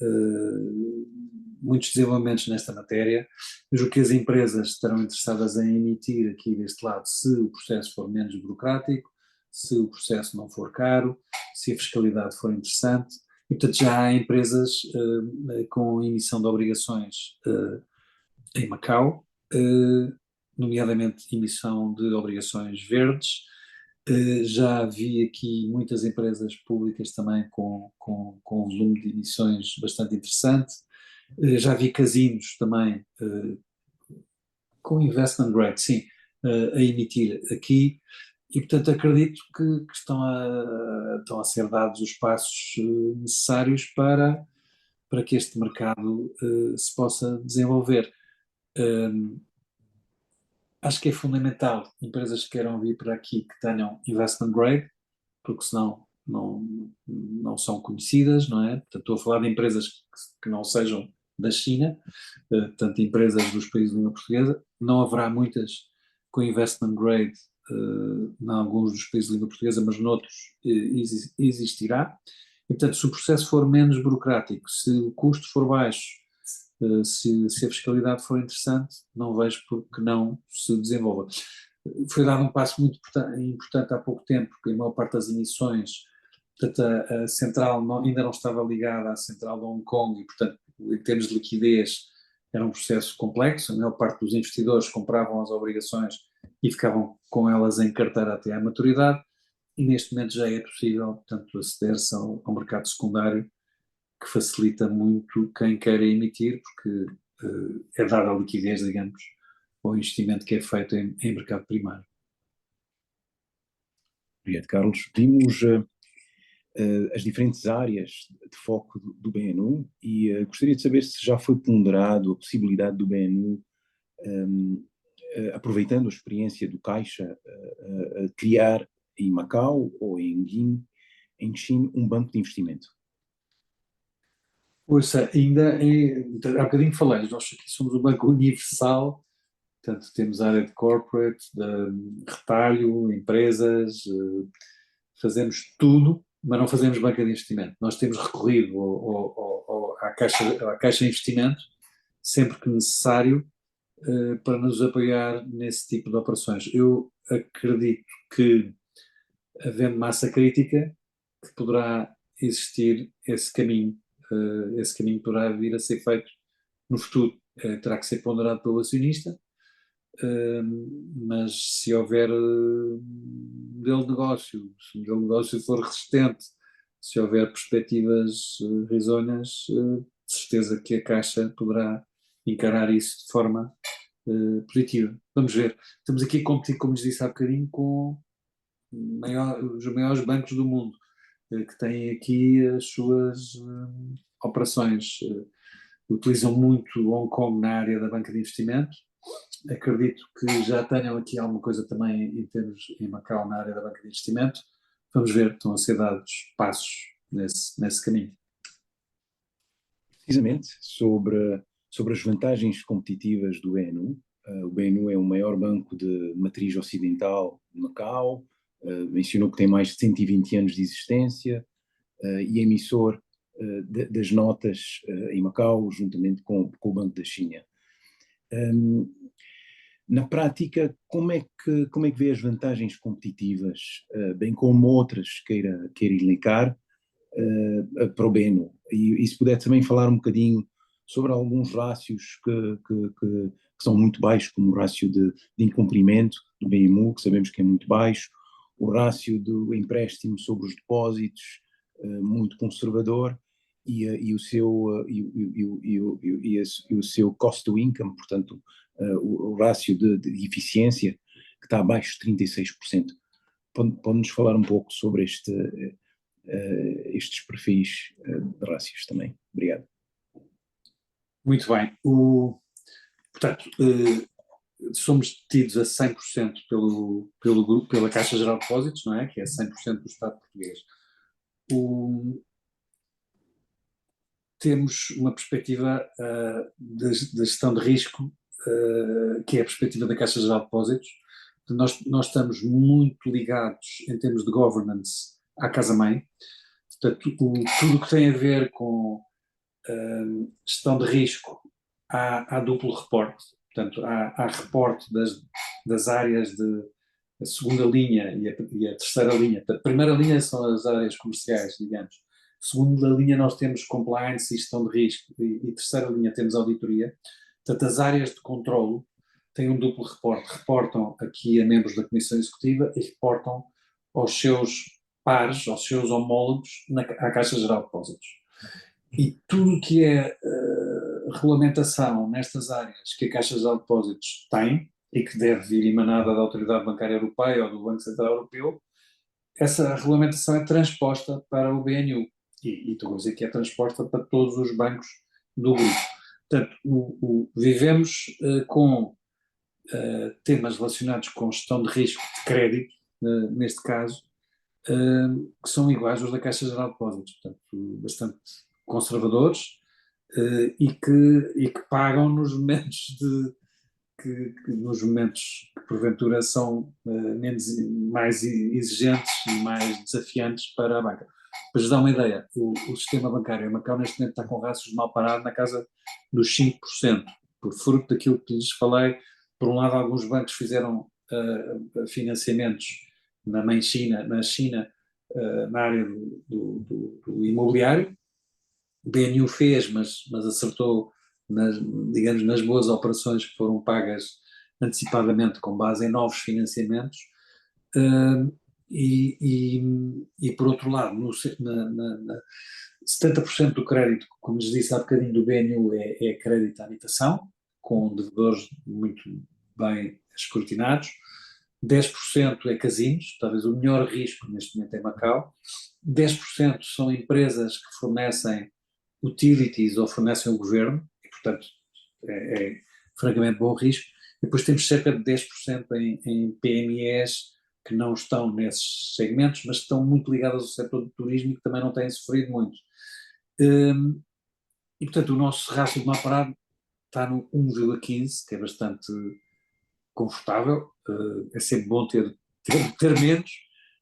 S3: muitos desenvolvimentos nesta matéria. Eu julgo que as empresas estarão interessadas em emitir aqui deste lado se o processo for menos burocrático, se o processo não for caro, se a fiscalidade for interessante, e portanto já há empresas com emissão de obrigações em Macau, nomeadamente emissão de obrigações verdes. Já vi aqui muitas empresas públicas também com um volume de emissões bastante interessante. Já vi casinos também com investment grade, sim, a emitir aqui, e portanto acredito que estão a ser dados os passos necessários para que este mercado se possa desenvolver. Acho que é fundamental empresas que queiram vir para aqui que tenham investment grade, porque senão não são conhecidas, não é? Portanto, estou a falar de empresas que não sejam da China, portanto, empresas dos países de língua portuguesa. Não haverá muitas com investment grade em alguns dos países de língua portuguesa, mas noutros existirá. E, portanto, se o processo for menos burocrático, se o custo for baixo, se a fiscalidade for interessante, não vejo por que não se desenvolva. Foi dado um passo muito importante há pouco tempo, porque a maior parte das emissões, portanto, a central ainda não estava ligada à central de Hong Kong e, portanto, em termos de liquidez, era um processo complexo. A maior parte dos investidores compravam as obrigações e ficavam com elas em carteira até à maturidade, e neste momento já é possível, portanto, aceder-se ao mercado secundário, que facilita muito quem queira emitir, porque é dada a liquidez, digamos, ao investimento que é feito em mercado primário.
S4: Obrigado, Carlos. Vimos as diferentes áreas de foco do BNU e gostaria de saber se já foi ponderado a possibilidade do BNU, aproveitando a experiência do Caixa, criar em Macau ou em Xin um banco de investimento.
S3: Ouça, há bocadinho falei, nós aqui somos um banco universal, portanto temos área de corporate, de retalho, empresas, fazemos tudo, mas não fazemos banca de investimento. Nós temos recorrido à Caixa de Investimento, sempre que necessário, para nos apoiar nesse tipo de operações. Eu acredito que, havendo massa crítica, que poderá existir esse caminho poderá vir a ser feito no futuro. Terá que ser ponderado pelo acionista, mas se houver modelo de negócio, se o modelo de negócio for resistente, se houver perspectivas risonhas, de certeza que a Caixa poderá encarar isso de forma positiva. Vamos ver. Estamos aqui a competir, como lhes disse há bocadinho, com os maiores bancos do mundo, que têm aqui as suas operações. Utilizam muito Hong Kong na área da banca de investimento. Acredito que já tenham aqui alguma coisa também em Macau na área da banca de investimento. Vamos ver, estão a ser dados passos nesse caminho.
S4: Precisamente sobre as vantagens competitivas do BNU. O BNU é o maior banco de matriz ocidental de Macau, mencionou que tem mais de 120 anos de existência e é emissor das notas em Macau, juntamente com o Banco da China. Na prática, como é que vê as vantagens competitivas, bem como outras queira elencar, para o BNU? E se puder também falar um bocadinho sobre alguns rácios que são muito baixos, como o rácio de incumprimento do BMU, que sabemos que é muito baixo, o rácio do empréstimo sobre os depósitos, muito conservador, e o seu cost to income, portanto, o rácio de eficiência, que está abaixo de 36%. Pode-nos falar um pouco sobre estes perfis de rácios também? Obrigado.
S3: Muito bem. Portanto, somos detidos a 100% pelo grupo, pela Caixa Geral de Depósitos, não é? Que é 100% do Estado português. Temos uma perspectiva da gestão de risco, que é a perspectiva da Caixa Geral de Depósitos. Nós estamos muito ligados, em termos de governance, à Casa-Mãe. Portanto, tudo o que tem a ver com gestão de risco, há duplo reporte. Portanto, há reporte das áreas a segunda linha e a terceira linha. A primeira linha são as áreas comerciais, digamos. Segunda linha nós temos compliance e gestão de risco, e terceira linha temos auditoria. Portanto, as áreas de controlo têm um duplo reporte. Reportam aqui a membros da Comissão Executiva e reportam aos seus pares, aos seus homólogos à Caixa Geral de Depósitos. E tudo o que é regulamentação nestas áreas que a Caixa Geral de Depósitos tem, e que deve vir emanada da Autoridade Bancária Europeia ou do Banco Central Europeu, essa regulamentação é transposta para o BNU. E estou a dizer que é transposta para todos os bancos do grupo. Portanto, vivemos com temas relacionados com gestão de risco de crédito, neste caso, que são iguais aos da Caixa Geral de Depósitos. Portanto, bastante conservadores e que pagam nos momentos nos momentos que porventura são mais exigentes e mais desafiantes para a banca. Para vos dar uma ideia, o sistema bancário em Macau neste momento está com rácios de mal parado na casa dos 5%, por fruto daquilo que lhes falei. Por um lado, alguns bancos fizeram financiamentos na China, na área do imobiliário. O BNU fez, mas acertou digamos, nas boas operações que foram pagas antecipadamente com base em novos financiamentos. E por outro lado, 70% do crédito, como lhes disse há bocadinho, do BNU é crédito à habitação, com devedores muito bem escrutinados. 10% é casinos, talvez o melhor risco neste momento em Macau. 10% são empresas que fornecem utilities ou fornecem o governo, e portanto é francamente bom risco. E depois temos cerca de 10% em PMEs que não estão nesses segmentos, mas que estão muito ligadas ao setor do turismo e que também não têm sofrido muito. E portanto o nosso rácio de mal parado está no 1,15, que é bastante confortável. É sempre bom ter menos,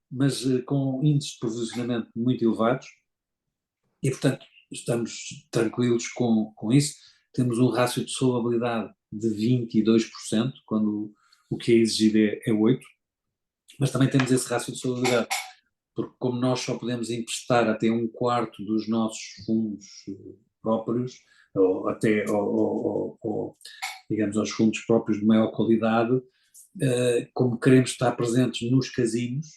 S3: mas com índices de provisionamento muito elevados, e portanto estamos tranquilos com isso. Temos um rácio de solvabilidade de 22%, quando o que é exigido é 8%, mas também temos esse rácio de solvabilidade, porque como nós só podemos emprestar até 1/4 dos nossos fundos próprios, ou até, digamos, aos fundos próprios de maior qualidade, como queremos estar presentes nos casinos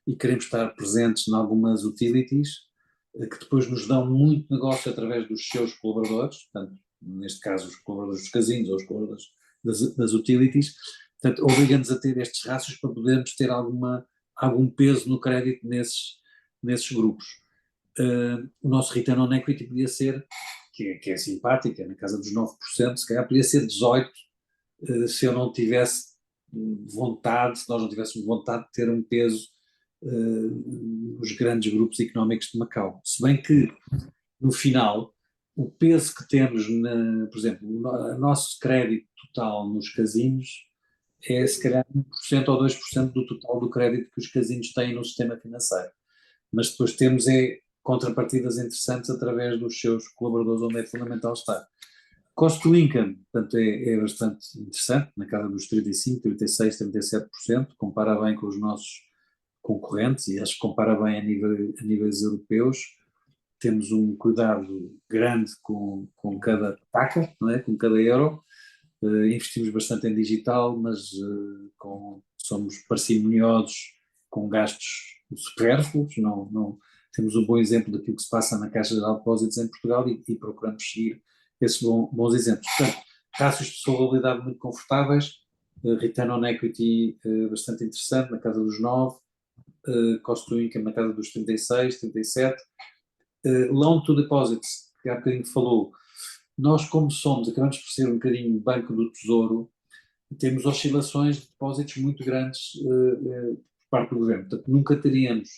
S3: e queremos estar presentes em algumas utilities, que depois nos dão muito negócio através dos seus colaboradores, portanto, neste caso os colaboradores dos casinos ou os colaboradores das utilities, portanto, obriga-nos a ter estes rácios para podermos ter algum peso no crédito nesses grupos. O nosso return on equity podia ser, que é simpática, na casa dos 9%, se calhar podia ser 18%, se eu não tivesse vontade, se nós não tivéssemos vontade de ter um peso nos grandes grupos económicos de Macau. Se bem que, no final, o peso que temos, por exemplo, o nosso crédito total nos casinos é se calhar 1% ou 2% do total do crédito que os casinos têm no sistema financeiro. Mas depois temos contrapartidas interessantes através dos seus colaboradores, onde é fundamental estar. Cost to income, portanto, é bastante interessante, na casa dos 35%, 36%, 37%, compara bem com os nossos concorrentes e acho que compara bem a níveis europeus. Temos um cuidado grande com cada taca, não é? Com cada euro. Investimos bastante em digital, mas somos parcimoniosos com gastos supérfluos. Não, temos um bom exemplo daquilo que se passa na Caixa Geral de Depósitos em Portugal e procuramos seguir esses bons exemplos. Portanto, rácios de solvabilidade muito confortáveis, return on equity bastante interessante, na casa dos 9%, cost to income na casa dos 36%, 37%, loan to deposits, que há bocadinho falou. Nós, como acabamos por ser um bocadinho banco do tesouro, temos oscilações de depósitos muito grandes por parte do governo. Portanto, nunca teríamos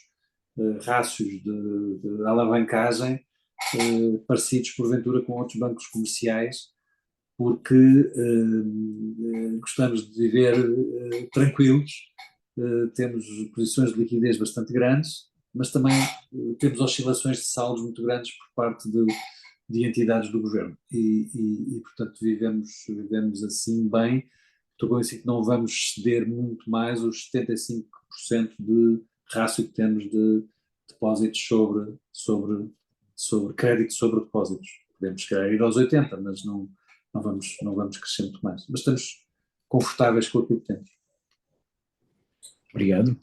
S3: rácios de alavancagem parecidos, porventura, com outros bancos comerciais, porque gostamos de viver tranquilos, temos posições de liquidez bastante grandes, mas também temos oscilações de saldos muito grandes por parte de entidades do governo e portanto vivemos assim bem. Estou convencido que não vamos ceder muito mais os 75% de rácio que temos de depósitos sobre crédito sobre depósitos. Podemos querer ir aos 80%, mas não vamos crescer muito mais. Mas estamos confortáveis com aquilo que temos.
S4: Obrigado.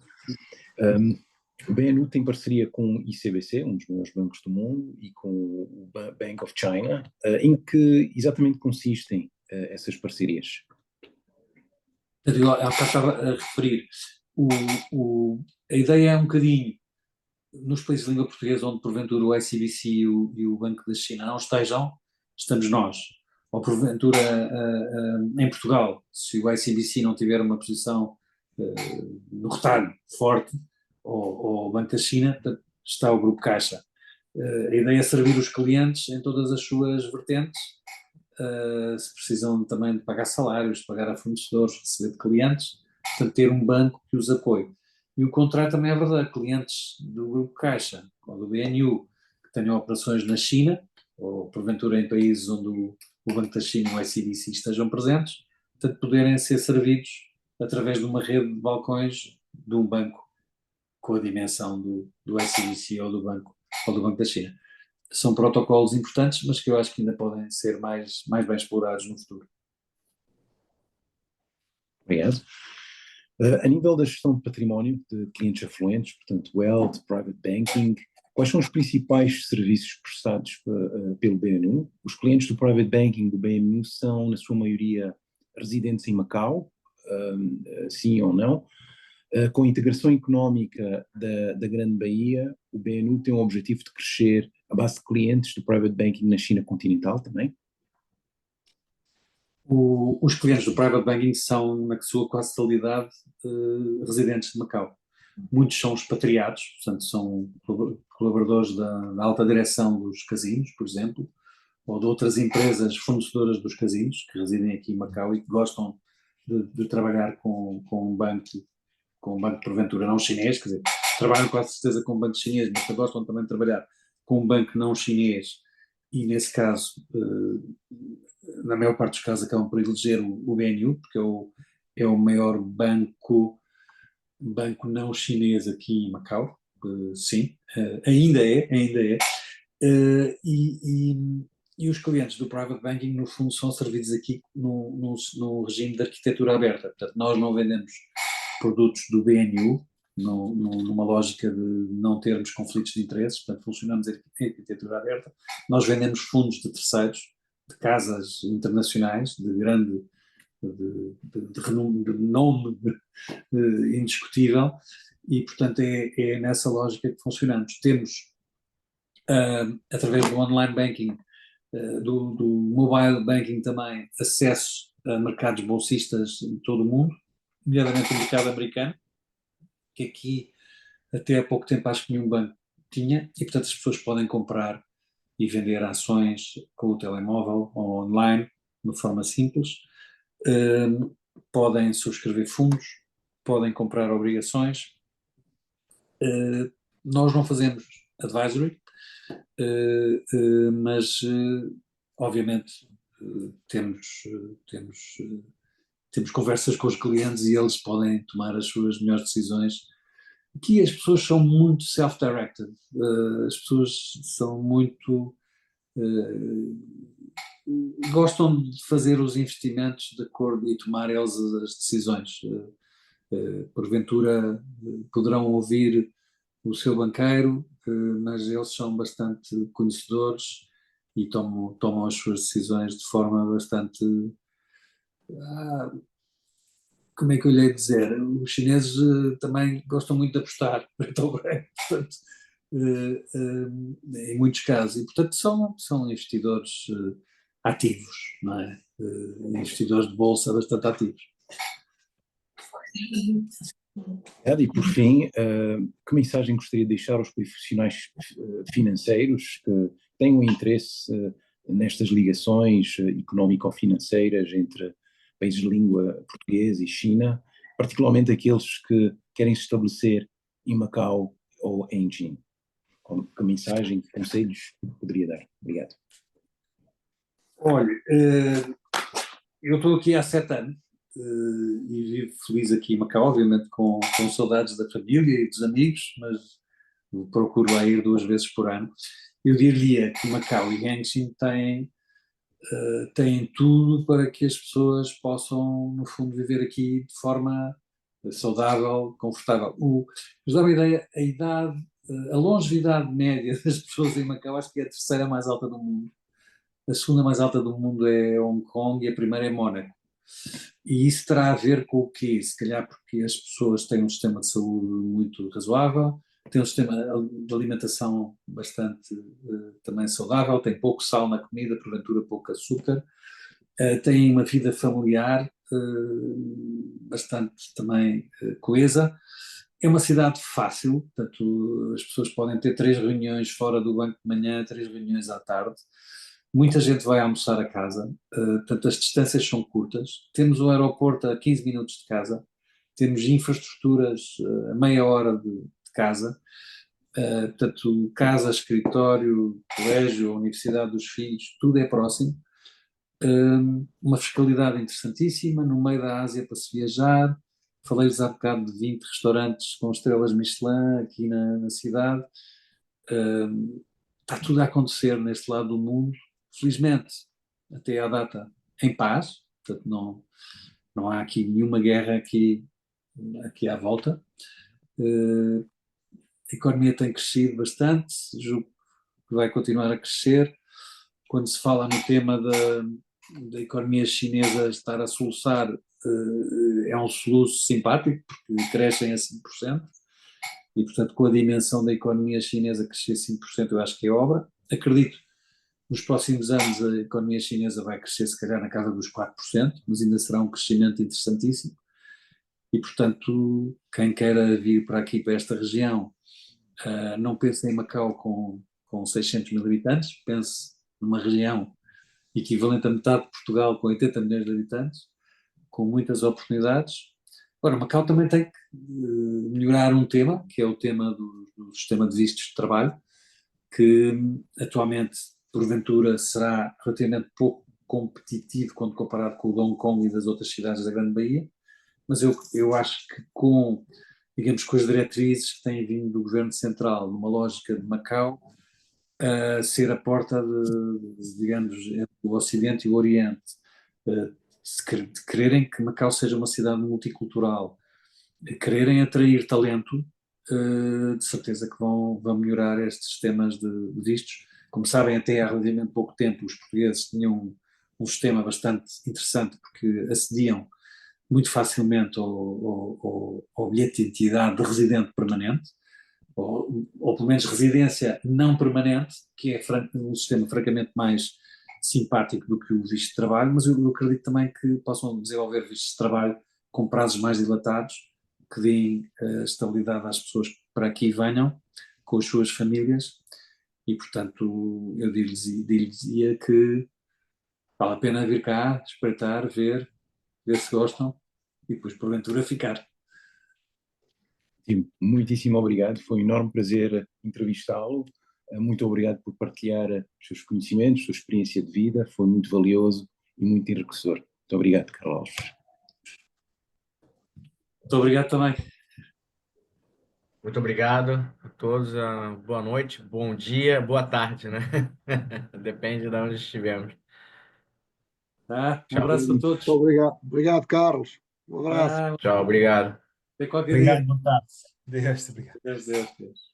S4: O BNU tem parceria com o ICBC, um dos maiores bancos do mundo, e com o Bank of China. Em que exatamente consistem essas parcerias?
S3: Eu estava a referir, a ideia é um bocadinho, nos países de língua portuguesa, onde porventura o ICBC e o Banco da China não estejam, estamos nós. Ou porventura em Portugal, se o ICBC não tiver uma posição no retalho forte, ou o Banco da China, está o Grupo Caixa. A ideia é servir os clientes em todas as suas vertentes, se precisam também de pagar salários, de pagar a fornecedores, receber de clientes, portanto ter um banco que os apoie. E o contrário também é verdade, clientes do Grupo Caixa ou do BNU que tenham operações na China, ou porventura em países onde o Banco da China e o ICBC estejam presentes, portanto poderem ser servidos através de uma rede de balcões de um banco com a dimensão do ICBC ou do Banco da China. São protocolos importantes, mas que eu acho que ainda podem ser mais bem explorados no futuro.
S4: Obrigado. A nível da gestão de património de clientes afluentes, portanto, wealth, private banking, quais são os principais serviços prestados pelo BNU? Os clientes do private banking do BNU são, na sua maioria, residentes em Macau, sim ou não? Com a integração económica da Grande Baía, o BNU tem o objetivo de crescer a base de clientes do private banking na China continental também?
S3: Os clientes do private banking são, na sua quase totalidade, residentes de Macau. Muitos são expatriados, portanto são colaboradores da alta direção dos casinos, por exemplo, ou de outras empresas fornecedoras dos casinos que residem aqui em Macau e que gostam de trabalhar com um banco porventura não chinês, quer dizer, trabalham com certeza com um banco chinês, mas gostam também de trabalhar com um banco não chinês e nesse caso, na maior parte dos casos acabam por eleger o BNU, porque é o maior banco não chinês aqui em Macau, sim, ainda é. E os clientes do private banking, no fundo, são servidos aqui no regime de arquitetura aberta. Portanto, nós não vendemos produtos do BNU, numa lógica de não termos conflitos de interesses, portanto, funcionamos em arquitetura aberta. Nós vendemos fundos de terceiros, de casas internacionais, de nome indiscutível, e, portanto, é nessa lógica que funcionamos. Temos, através do online banking, do mobile banking também, acesso a mercados bolsistas em todo o mundo, nomeadamente o mercado americano, que aqui até há pouco tempo acho que nenhum banco tinha, e portanto as pessoas podem comprar e vender ações com o telemóvel ou online, de forma simples. podem subscrever fundos, podem comprar obrigações. Nós não fazemos advisory, mas obviamente temos conversas com os clientes e eles podem tomar as suas melhores decisões. Aqui as pessoas são muito self-directed, as pessoas são muito gostam de fazer os investimentos de acordo e tomar eles as decisões. Porventura poderão ouvir o seu banqueiro, mas eles são bastante conhecedores e tomam as suas decisões de forma bastante... como é que eu lhe hei de dizer? Os chineses também gostam muito de apostar, preto ou branco, portanto, em muitos casos. E, portanto, são investidores ativos, não é? Investidores de bolsa bastante ativos.
S4: E por fim, que mensagem gostaria de deixar aos profissionais financeiros que têm um interesse nestas ligações económico-financeiras entre países de língua portuguesa e China, particularmente aqueles que querem se estabelecer em Macau ou em China? Que mensagem, que conselhos poderia dar? Obrigado.
S3: Olha, eu estou aqui há 7 anos e vivo feliz aqui em Macau, obviamente com saudades da família e dos amigos, mas procuro lá ir 2 vezes por ano. Eu diria que Macau e Hengqin têm tudo para que as pessoas possam, no fundo, viver aqui de forma saudável, confortável. Mas dá uma ideia, a longevidade média das pessoas em Macau, acho que é a 3ª mais alta do mundo. A 2ª mais alta do mundo é Hong Kong e a 1ª é Mónaco. E isso terá a ver com o quê? Se calhar porque as pessoas têm um sistema de saúde muito razoável, têm um sistema de alimentação bastante também saudável, tem pouco sal na comida, porventura pouco açúcar, têm uma vida familiar bastante também coesa. É uma cidade fácil, portanto as pessoas podem ter 3 reuniões fora do banco de manhã, 3 reuniões à tarde. Muita gente vai almoçar a casa, portanto as distâncias são curtas. Temos o aeroporto a 15 minutos de casa, temos infraestruturas a meia hora de casa, portanto casa, escritório, colégio, universidade dos filhos, tudo é próximo. Uma fiscalidade interessantíssima, no meio da Ásia para se viajar. Falei-vos há bocado de 20 restaurantes com estrelas Michelin aqui na cidade. Está tudo a acontecer neste lado do mundo. Felizmente, até à data, em paz, portanto não há aqui nenhuma guerra aqui à volta. A economia tem crescido bastante, julgo que vai continuar a crescer. Quando se fala no tema da economia chinesa estar a soluçar, é um soluço simpático, porque crescem a 5%, e portanto com a dimensão da economia chinesa crescer 5% eu acho que é obra. Acredito nos próximos anos a economia chinesa vai crescer se calhar na casa dos 4%, mas ainda será um crescimento interessantíssimo. E, portanto, quem queira vir para aqui, para esta região, não pense em Macau com 600 mil habitantes, pense numa região equivalente a metade de Portugal, com 80 milhões de habitantes, com muitas oportunidades. Agora, Macau também tem que melhorar um tema, que é o tema do sistema de vistos de trabalho, que atualmente porventura será relativamente pouco competitivo quando comparado com o de Hong Kong e das outras cidades da Grande Bahia, mas eu acho que digamos, com as diretrizes que têm vindo do Governo Central, numa lógica de Macau, ser a porta digamos, entre o Ocidente e o Oriente, de quererem que Macau seja uma cidade multicultural, de quererem atrair talento, de certeza que vão melhorar estes sistemas de vistos. Como sabem, até há relativamente pouco tempo os portugueses tinham um sistema bastante interessante porque acediam muito facilmente ao bilhete de identidade de residente permanente, ou pelo menos residência não permanente, que é um sistema francamente mais simpático do que o visto de trabalho, mas eu acredito também que possam desenvolver vistos de trabalho com prazos mais dilatados, que deem estabilidade às pessoas que para aqui venham, com as suas famílias, e portanto eu diria que vale a pena vir cá, espreitar, ver se gostam, e depois, porventura, ficar.
S4: Sim, muitíssimo obrigado, foi um enorme prazer entrevistá-lo. Muito obrigado por partilhar os seus conhecimentos, a sua experiência de vida, foi muito valioso e muito enriquecedor. Muito obrigado, Carlos.
S3: Muito obrigado também.
S1: Muito obrigado a todos. Boa noite, bom dia, boa tarde, né? Depende de onde estivermos.
S3: Tá? Um
S1: Tchau.
S3: abraço a todos.
S5: Muito obrigado. Obrigado, Carlos. Um abraço.
S3: Ah,
S1: Tchau, obrigado.
S3: até qualquer
S6: Obrigado,
S3: dia.
S6: boa tarde. Deus, obrigado.
S3: Deus, Deus, Deus.